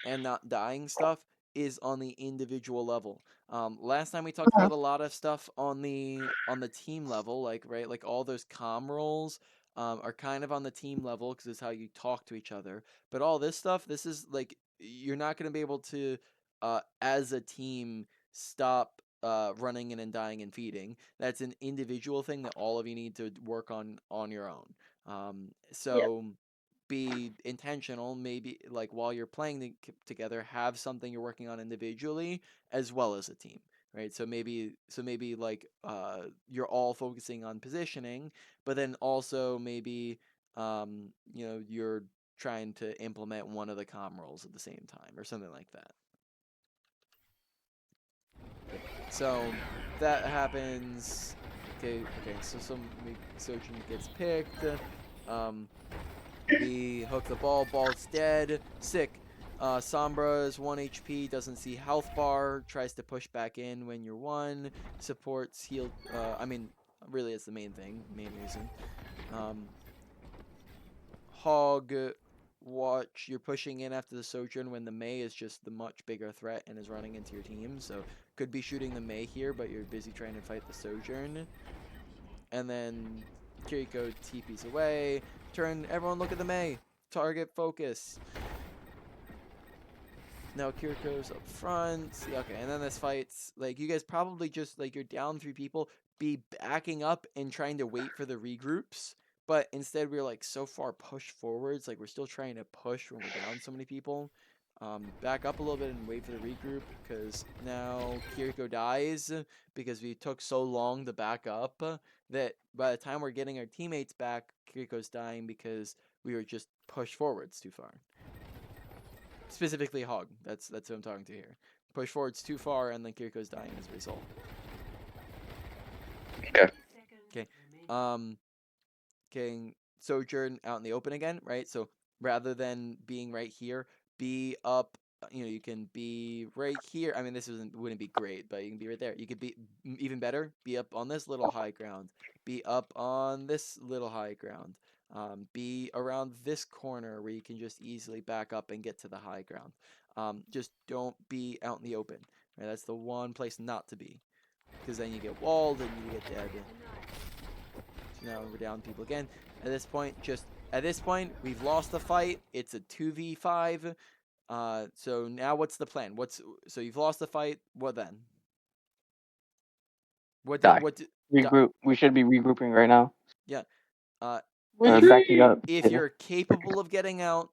and not dying stuff is on the individual level. Last time we talked about a lot of stuff on the team level, like right, like all those comm roles are kind of on the team level because it's how you talk to each other. But all this stuff, this is like you're not going to be able to as a team stop running in and dying and feeding. That's an individual thing that all of you need to work on your own. So be intentional, maybe like while you're playing together, have something you're working on individually as well as a team, right? So maybe like you're all focusing on positioning, but then also maybe you're trying to implement one of the comm roles at the same time or something like that. So that happens Okay, so Sojin gets picked. We hook the ball's dead. Sick. Sombra is 1 HP, doesn't see health bar, tries to push back in when you're 1. Supports heal. Really, it's the main reason. Hog, watch. You're pushing in after the Sojourn when the Mei is just the much bigger threat and is running into your team. So, could be shooting the Mei here, but you're busy trying to fight the Sojourn. And then Kiriko TP's away. Everyone look at the Mei. Target focus. Now Kiriko's up front. Okay, and then this fight's like you guys probably just like you're down 3 people, be backing up and trying to wait for the regroups. But instead we're like so far pushed forwards, like we're still trying to push when we're down so many people. Back up a little bit and wait for the regroup because now Kiriko dies because we took so long to back up that by the time we're getting our teammates back, Kiriko's dying because we were just pushed forwards too far. Specifically Hog. That's who I'm talking to here. Push forwards too far and then Kiriko's dying as a result. Okay. Getting Sojourn out in the open again, right? So rather than being right here, be up. You can be right here. I mean, this wouldn't be great, but you can be right there. You could be even better. Be up on this little high ground. Be up on this little high ground. Be around this corner where you can just easily back up and get to the high ground. Just don't be out in the open. Right? That's the one place not to be, because then you get walled and you get dead. So now we're down people again. At this point, we've lost the fight. It's a 2v5. So now what's the plan? So you've lost the fight. What then? Die. Regroup. We should be regrouping right now. Yeah. Backing up. If you're capable of getting out,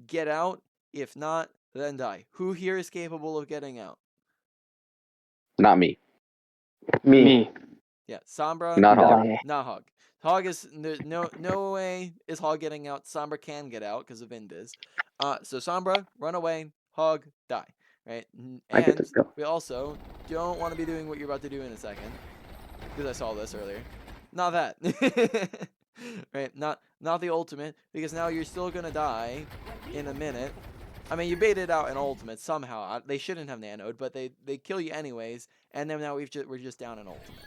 get out. If not, then die. Who here is capable of getting out? Not me. Me. Yeah, Sombra. Not Hog. Not Hog. Hog is there's no way is Hog getting out. Sombra can get out because of Invis. So Sombra, run away. Hog, die. Right, and we also don't want to be doing what you're about to do in a second because I saw this earlier. Not that. Right, not the ultimate, because now you're still gonna die in a minute. I mean, you baited out an ultimate somehow. They shouldn't have nanoed, but they kill you anyways, and then now we're just down an ultimate.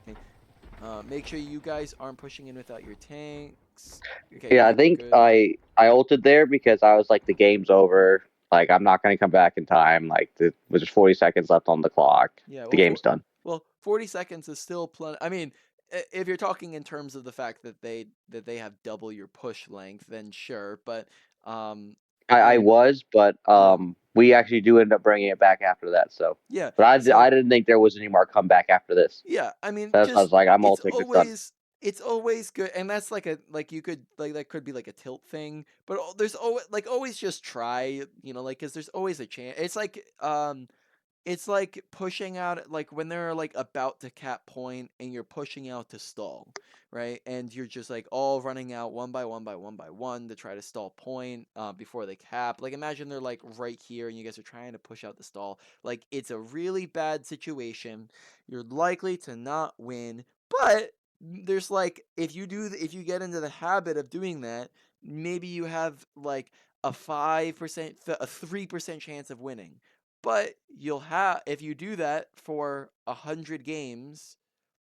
Okay. Make sure you guys aren't pushing in without your tanks. Okay, Yeah, I think good. I ulted there because I was like, the game's over. Like, I'm not going to come back in time. Like, there was just 40 seconds left on the clock. Yeah, The game's done. Well, 40 seconds is still plenty. I mean, if you're talking in terms of the fact that they have double your push length, then sure. But I was, but we actually do end up bringing it back after that. So yeah, but I didn't think there was any more comeback after this. Yeah, I mean, I was like, I'm ulting. It's done. It's always good, and that's like you could that could be like a tilt thing, but there's always just try, because there's always a chance. It's like pushing out, like when they're like about to cap point and you're pushing out to stall, right? And you're just like all running out one by one to try to stall point before they cap. Like imagine they're like right here and you guys are trying to push out the stall. Like it's a really bad situation. You're likely to not win, but there's like if you get into the habit of doing that, maybe you have like a 5%, a 3% chance of winning. But if you do that for 100 games,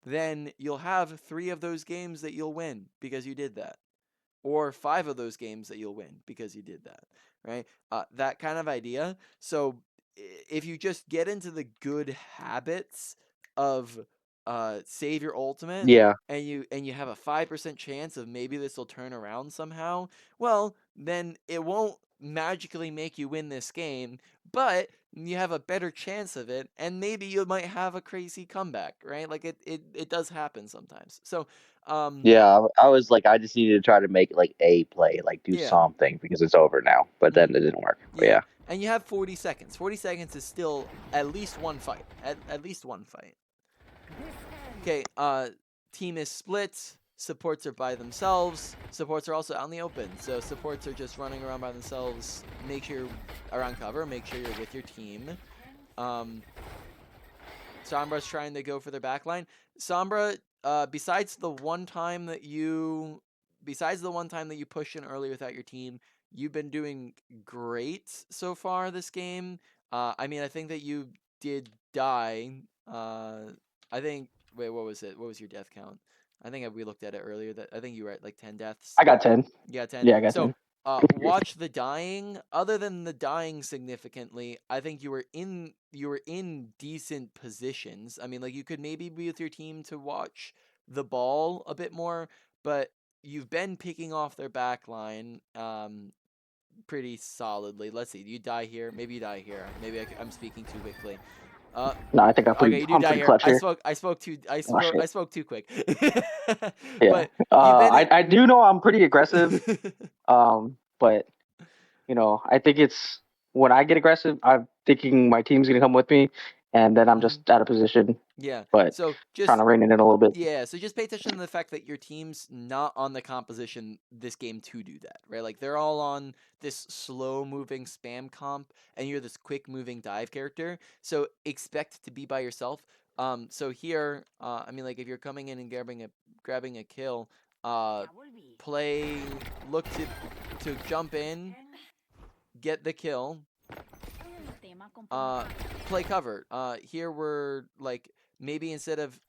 then you'll have 3 of those games that you'll win because you did that. Or 5 of those games that you'll win because you did that, right? That kind of idea. So if you just get into the good habits of save your ultimate, Yeah. and you have a 5% chance of maybe this will turn around somehow, well, then it won't magically make you win this game, but you have a better chance of it, and maybe you might have a crazy comeback, right? Like it does happen sometimes. So yeah, I was like, I just needed to try to make like a play, like do something because it's over now. But then it didn't work. But yeah. And you have 40 seconds. 40 seconds is still at least one fight. At least one fight. Okay, team is split. supports are by themselves. Supports are also out in the open. So supports are just running around by themselves. Make sure you're around cover. Make sure you're with your team. Sombra's trying to go for their backline. Sombra, besides the one time that you pushed in early without your team, you've been doing great so far this game. I mean, I think that you did die. I think. Wait, what was it? What was your death count? I think we looked at it earlier. That I think you were at like 10 deaths. I got 10. Yeah, 10. Yeah, I got So 10. watch the dying. Other than the dying significantly, I think you were in decent positions. I mean, like you could maybe be with your team to watch the ball a bit more, but you've been picking off their back line pretty solidly. Let's see. You die here. Maybe you die here. Maybe I'm speaking too quickly. No, I think Okay, you do I'm die pretty here. clutch here. I spoke too quick. Yeah. But you've been I do know I'm pretty aggressive. But I think it's when I get aggressive, I'm thinking my team's gonna come with me, and then I'm just out of position. Yeah. But So trying to rein it in a little bit. Yeah, so just pay attention to the fact that your team's not on the composition this game to do that, right? Like they're all on this slow moving spam comp and you're this quick moving dive character. So expect to be by yourself. So here, I mean like if you're coming in and grabbing a kill, look to jump in, get the kill, play cover. Here we're like maybe instead of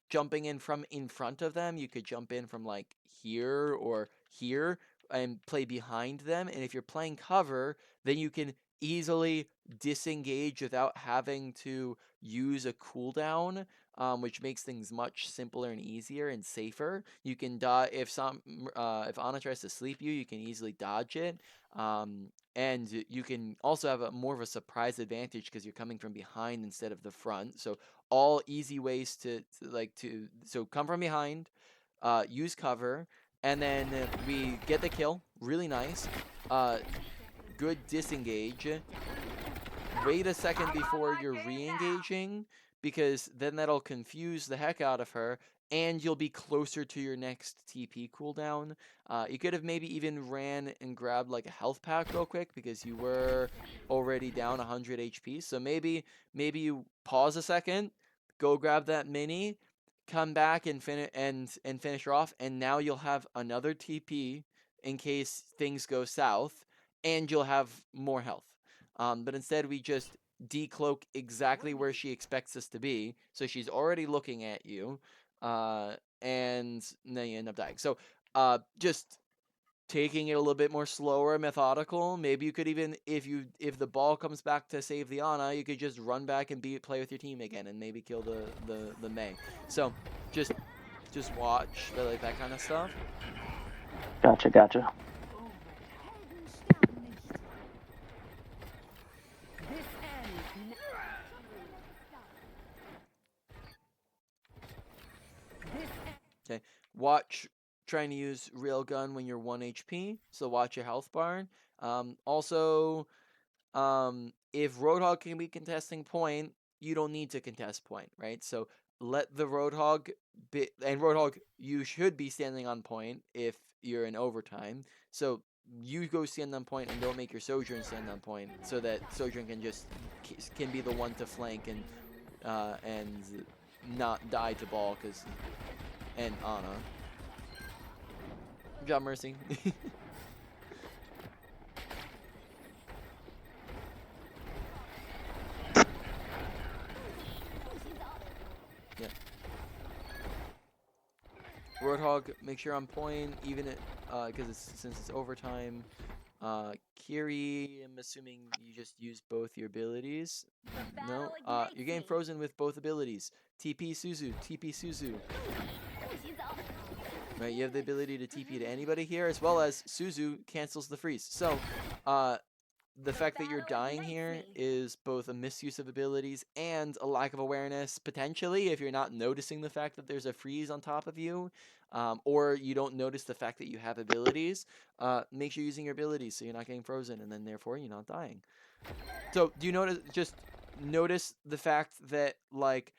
jumping in from in front of them, you could jump in from like here or here and play behind them. And if you're playing cover, then you can easily disengage without having to use a cooldown, which makes things much simpler and easier and safer. You can if Ana tries to sleep you, you can easily dodge it. And you can also have more of a surprise advantage because you're coming from behind instead of the front. So all easy ways to come from behind, use cover, and then we get the kill. Really nice. Good disengage. Wait a second before you're re-engaging because then that'll confuse the heck out of her and you'll be closer to your next TP cooldown. You could have maybe even ran and grabbed like a health pack real quick because you were already down 100 HP. So maybe you pause a second, go grab that mini, come back and finish her off, and now you'll have another TP in case things go south, and you'll have more health. But instead, we just decloak exactly where she expects us to be. So she's already looking at you, and then you end up dying. So just taking it a little bit more slower, methodical. Maybe you could even, if the ball comes back to save the Ana, you could just run back and play with your team again and maybe kill the Mei. So just watch like that kind of stuff. Gotcha. Okay, watch trying to use railgun when you're 1 HP, so watch your health bar. Also, if Roadhog can be contesting point, you don't need to contest point, right? So let the Roadhog be, and Roadhog, you should be standing on point if you're in overtime. So you go stand on point and don't make your Sojourn stand on point, so that Sojourn can be the one to flank and not die to ball and Ana. Good job, Mercy. Yeah. Roadhog, make sure I'm on point, even because since it's overtime. Kiri, I'm assuming you just use both your abilities. No, you're getting frozen with both abilities. TP Suzu. Right, you have the ability to TP to anybody here, as well as Suzu cancels the freeze. So, the fact that you're dying here is both a misuse of abilities and a lack of awareness, potentially, if you're not noticing the fact that there's a freeze on top of you, or you don't notice the fact that you have abilities. Make sure you're using your abilities so you're not getting frozen, and then therefore you're not dying. So, do you notice the fact that, like,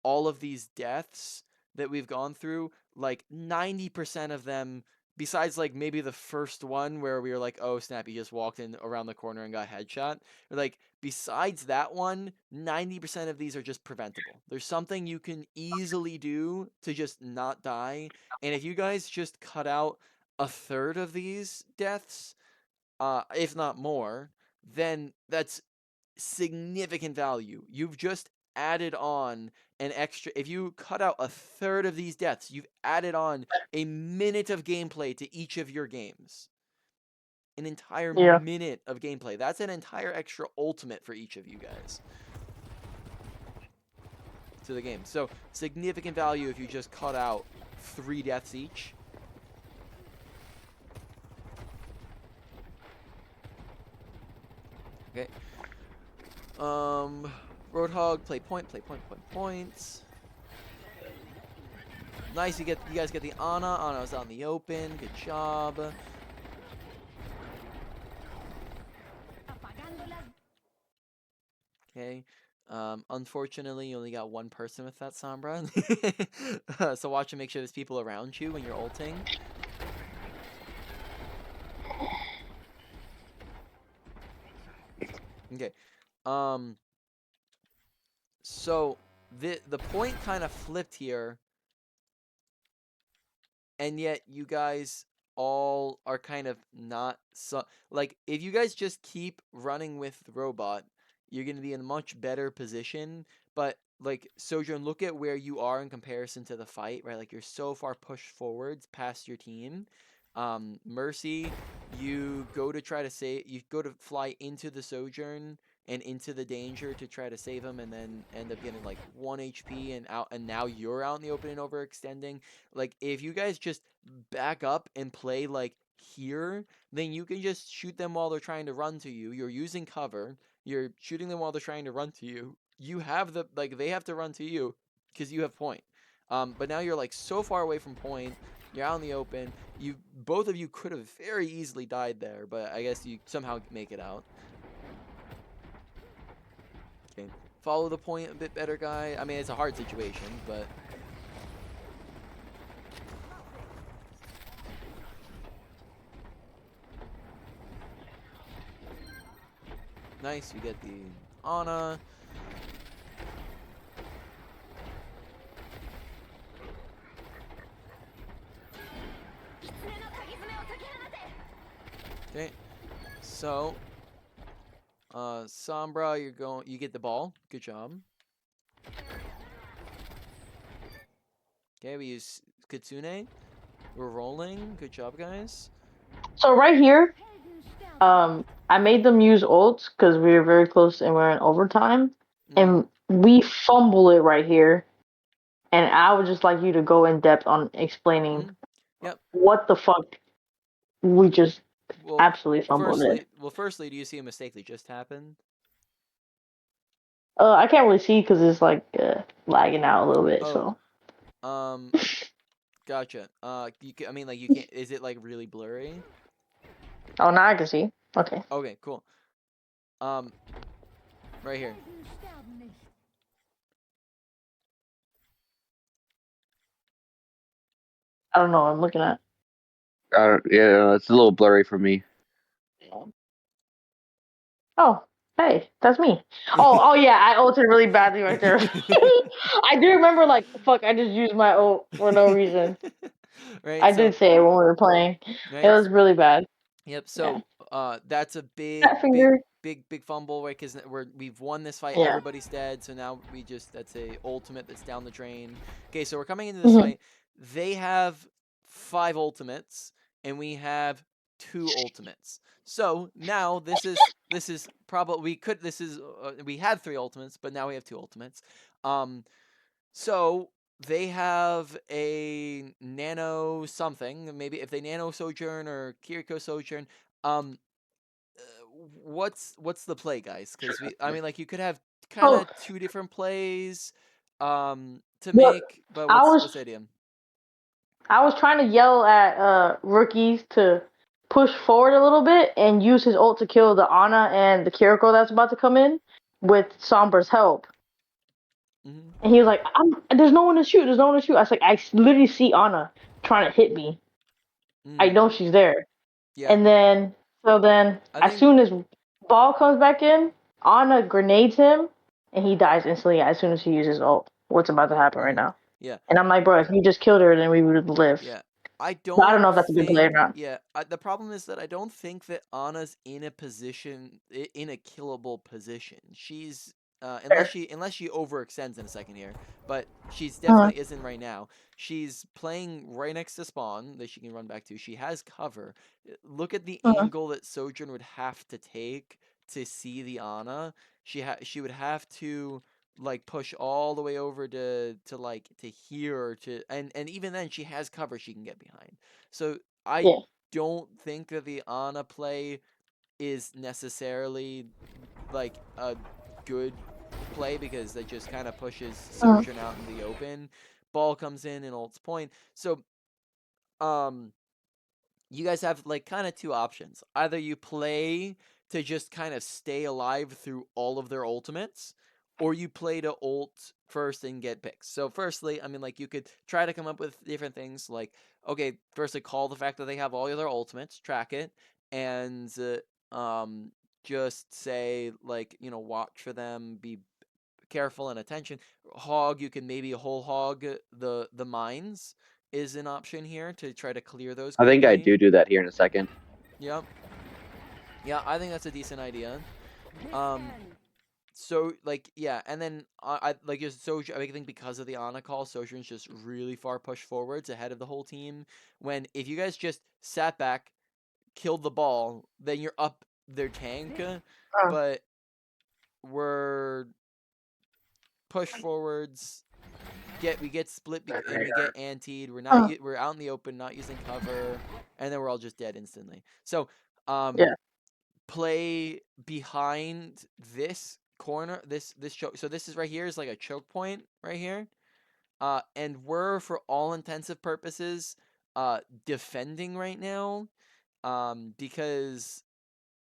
all of these deaths that we've gone through, like 90% of them, besides like maybe the first one where we were like, oh snap, he just walked in around the corner and got headshot. Like besides that one, 90% of these are just preventable. There's something you can easily do to just not die. And if you guys just cut out a third of these deaths, if not more, then that's significant value. You've just added on an extra. If you cut out a third of these deaths, you've added on a minute of gameplay to each of your games. An entire minute of gameplay. That's an entire extra ultimate for each of you guys to the game. So significant value if you just cut out 3 deaths each. Okay. Roadhog, play point. Nice, you guys get the Ana. Ana's out in the open. Good job. Okay. Unfortunately, you only got one person with that Sombra. So watch and make sure there's people around you when you're ulting. Okay. So the point kind of flipped here, and yet you guys all are kind of not like, if you guys just keep running with the robot, you're going to be in a much better position. But like, Sojourn, look at where you are in comparison to the fight, right? Like, you're so far pushed forwards past your team. Mercy, you go to fly into the Sojourn and into the danger to try to save him, and then end up getting like 1 HP and out, and now you're out in the open and overextending. Like, if you guys just back up and play like here, then you can just shoot them while they're trying to run to you. You're using cover. You're shooting them while they're trying to run to you. You have they have to run to you because you have point. But now you're like so far away from point. You're out in the open. Both of you could have very easily died there, but I guess you somehow make it out. Okay. Follow the point a bit better, guy. I mean, it's a hard situation, but nice. You get the Ana. Okay. So, Sombra, you get the ball. Good job. Okay, we use Kitsune. We're rolling. Good job, guys. So right here, I made them use ults because we were very close and we're in overtime, and we fumble it right here. And I would just like you to go in depth on explaining what the fuck we just absolutely fumbled it. Well, firstly, do you see a mistake that just happened? I can't really see because it's like lagging out a little bit. Oh. So. Gotcha. You can't. Is it like really blurry? Oh, now I can see. Okay. Okay, cool. Right here. I don't know what I'm looking at. Yeah, it's a little blurry for me. Oh, hey, that's me. Oh yeah, I ulted really badly right there. I do remember, like, fuck, I just used my ult for no reason. Right. I did say it when we were playing. Right? It was really bad. Yep. So, that's a big fumble, right? Because we've won this fight. Yeah. Everybody's dead. So now that's a ultimate that's down the drain. Okay, so we're coming into this fight. They have 5 ultimates, and we have 2 ultimates. So now we had 3 ultimates, but now we have 2 ultimates. So they have a nano something. Maybe if they nano Sojourn or Kiriko Sojourn. What's the play, guys? Because you could have kind of 2 different plays to make. But what's the idea? I was trying to yell at rookies to push forward a little bit and use his ult to kill the Ana and the Kiriko that's about to come in with Sombra's help. Mhm. And he was like, there's no one to shoot. There's no one to shoot. I was like, I literally see Anna trying to hit me. I Mm. know she's there. Yeah. And then, I as think. soon as ball comes back in, Anna grenades him, and he dies instantly as soon as he uses ult. What's about to happen right Mm. now? Yeah. And I'm like, bro, if you just killed her, then we would have lived. Yeah. I But I don't don't know if that's a good play or think. not. Yeah. The problem is that I don't think that Anna's in a position, in a killable position. She's Fair. unless she overextends in a second here, but she's Uh-huh. definitely isn't right now. She's playing right next to spawn that she can run back to. She has cover. Look at the Uh-huh. angle that Sojourn would have to take to see the Anna. She would have to like push all the way over to like to here or to and even then she has cover she can get behind. So I Yeah. don't think that the Ana play is necessarily like a good play because that just kind of pushes Uh-huh. Sojourn out in the open. Ball comes in and ults point. So um you guys have like kind of two options. Either you play to just kind of stay alive through all of their ultimates, or you play to ult first and get picks. So, firstly, I mean, like you could try to come up with different things. Like, okay, firstly, call the fact that they have all of their ultimates, track it, and just say like watch for them, be careful and attention. Hog, you can maybe whole hog the mines is an option here to try to clear those I think I quickly. do that here in a second. Yep. Yeah, I think that's a decent idea. Um, so like yeah, and then I like just so I think because of the Ana call, Sojourn's just really far pushed forwards ahead of the whole team. When if you guys just sat back, killed the ball, then you're up their tank. Uh, But we're push forwards. We get split and we get antied. uh, We're out in the open, not using cover, and then we're all just dead instantly. So yeah. play behind this corner, this choke. So this is right here is like a choke point right here. And we're for all intensive purposes defending right now because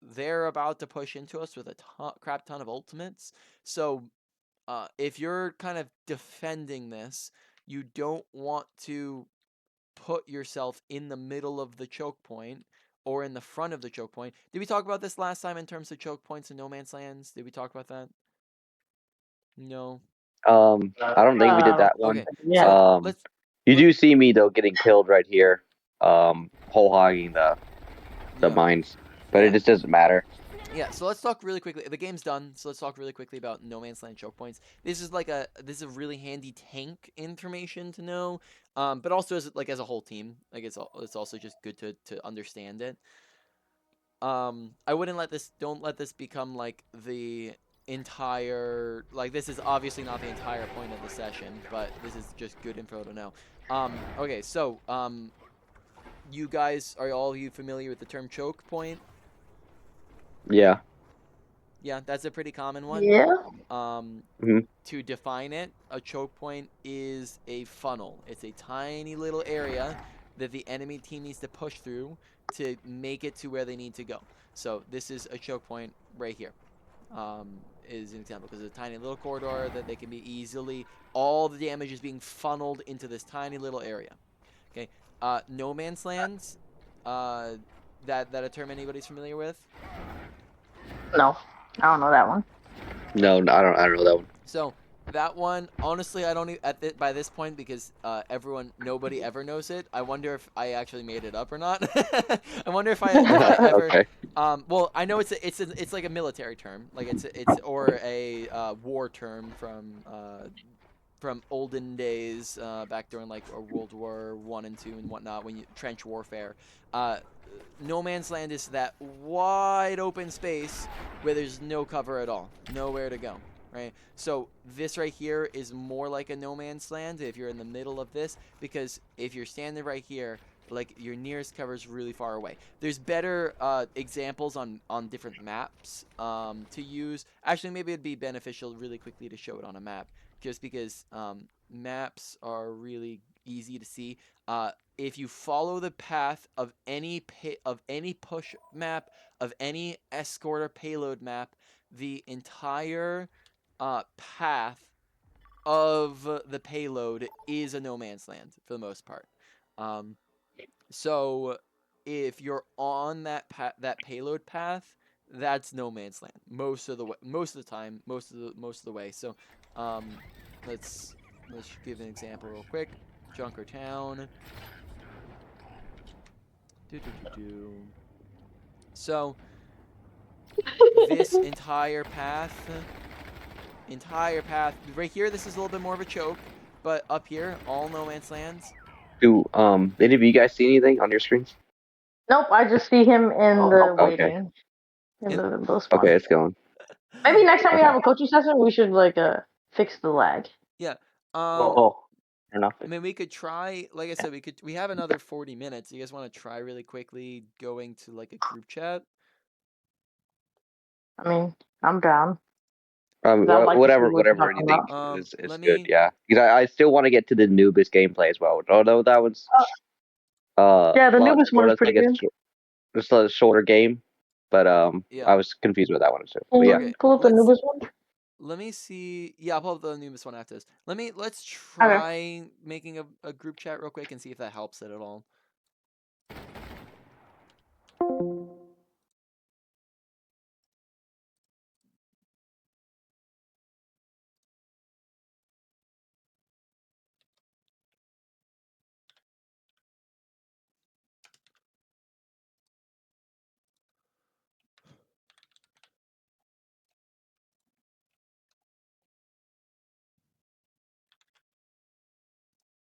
they're about to push into us with a crap ton of ultimates. So if you're kind of defending this, you don't want to put yourself in the middle of the choke point or in the front of the choke point. Did we talk about this last time in terms of choke points and no man's lands? Did we talk about that? No. I don't think we did that one. Okay. Yeah. So Um, you do see me though getting killed right here, whole hogging the yeah. mines, but Yeah. it just doesn't matter. Yeah, so let's talk really quickly. The game's done, so let's talk really quickly about No Man's Land choke points. This is a really handy tank information to know, but also as a whole team, like it's also just good to understand it. I wouldn't don't let this become like the entire this is obviously not the entire point of the session, but this is just good info to know. Okay, so you guys are all of you familiar with the term choke point? Yeah. Yeah, that's a pretty common one. Yeah. Mhm. To define it, a choke point is a funnel. It's a tiny little area that the enemy team needs to push through to make it to where they need to go. So this is a choke point right here. Is an example because it's a tiny little corridor that they can be easily. All the damage is being funneled into this tiny little area. Okay. No man's lands. That a term anybody's familiar with? No, I don't know that one. No, I don't know that one. So that one, honestly, I don't by this point because nobody ever knows it. I wonder if I actually made it up or not. I wonder if I ever. Okay. Well, I know it's like a military term, like it's or a war term from olden days, back during like World War I and II and whatnot, when trench warfare. No man's land is that wide open space where there's no cover at all, nowhere to go. Right, so this right here is more like a no man's land if you're in the middle of this, because if you're standing right here, like your nearest cover is really far away. There's better examples on different maps to use. Actually, maybe it'd be beneficial really quickly to show it on a map, just because maps are really easy to see. If you follow the path of any push map, of any escort or payload map, the entire path of the payload is a no man's land for the most part. So if you're on that that payload path, that's no man's land most of the way, most of the time, most of the way. So let's give an example real quick. Junker Town. So this entire path right here, this is a little bit more of a choke, but up here, all no man's lands. Do any of you guys see anything on your screens? Nope, I just see him in the okay. waiting. In the spawn. Okay, it's going. Maybe next time we Okay. have a coaching session, we should like fix the lag. Yeah. Oh, fair enough. I mean, we could try. Like I said, we have another 40 minutes. You guys want to try really quickly going to like a group chat? I mean, I'm down. I'd like to see Whatever what you're talking anything about. is Let good. me- Yeah, because I still want to get to the Nubis gameplay as well. Although that was Yeah, the lot Nubis one shorter, is pretty like good. just a shorter game, but Yeah. I was confused with that one too. Can But you yeah, Okay, pull up the let's- Nubis one? Let me see. Yeah, I'll pull up the Numis one after this. Let's try making a group chat real quick and see if that helps it at all.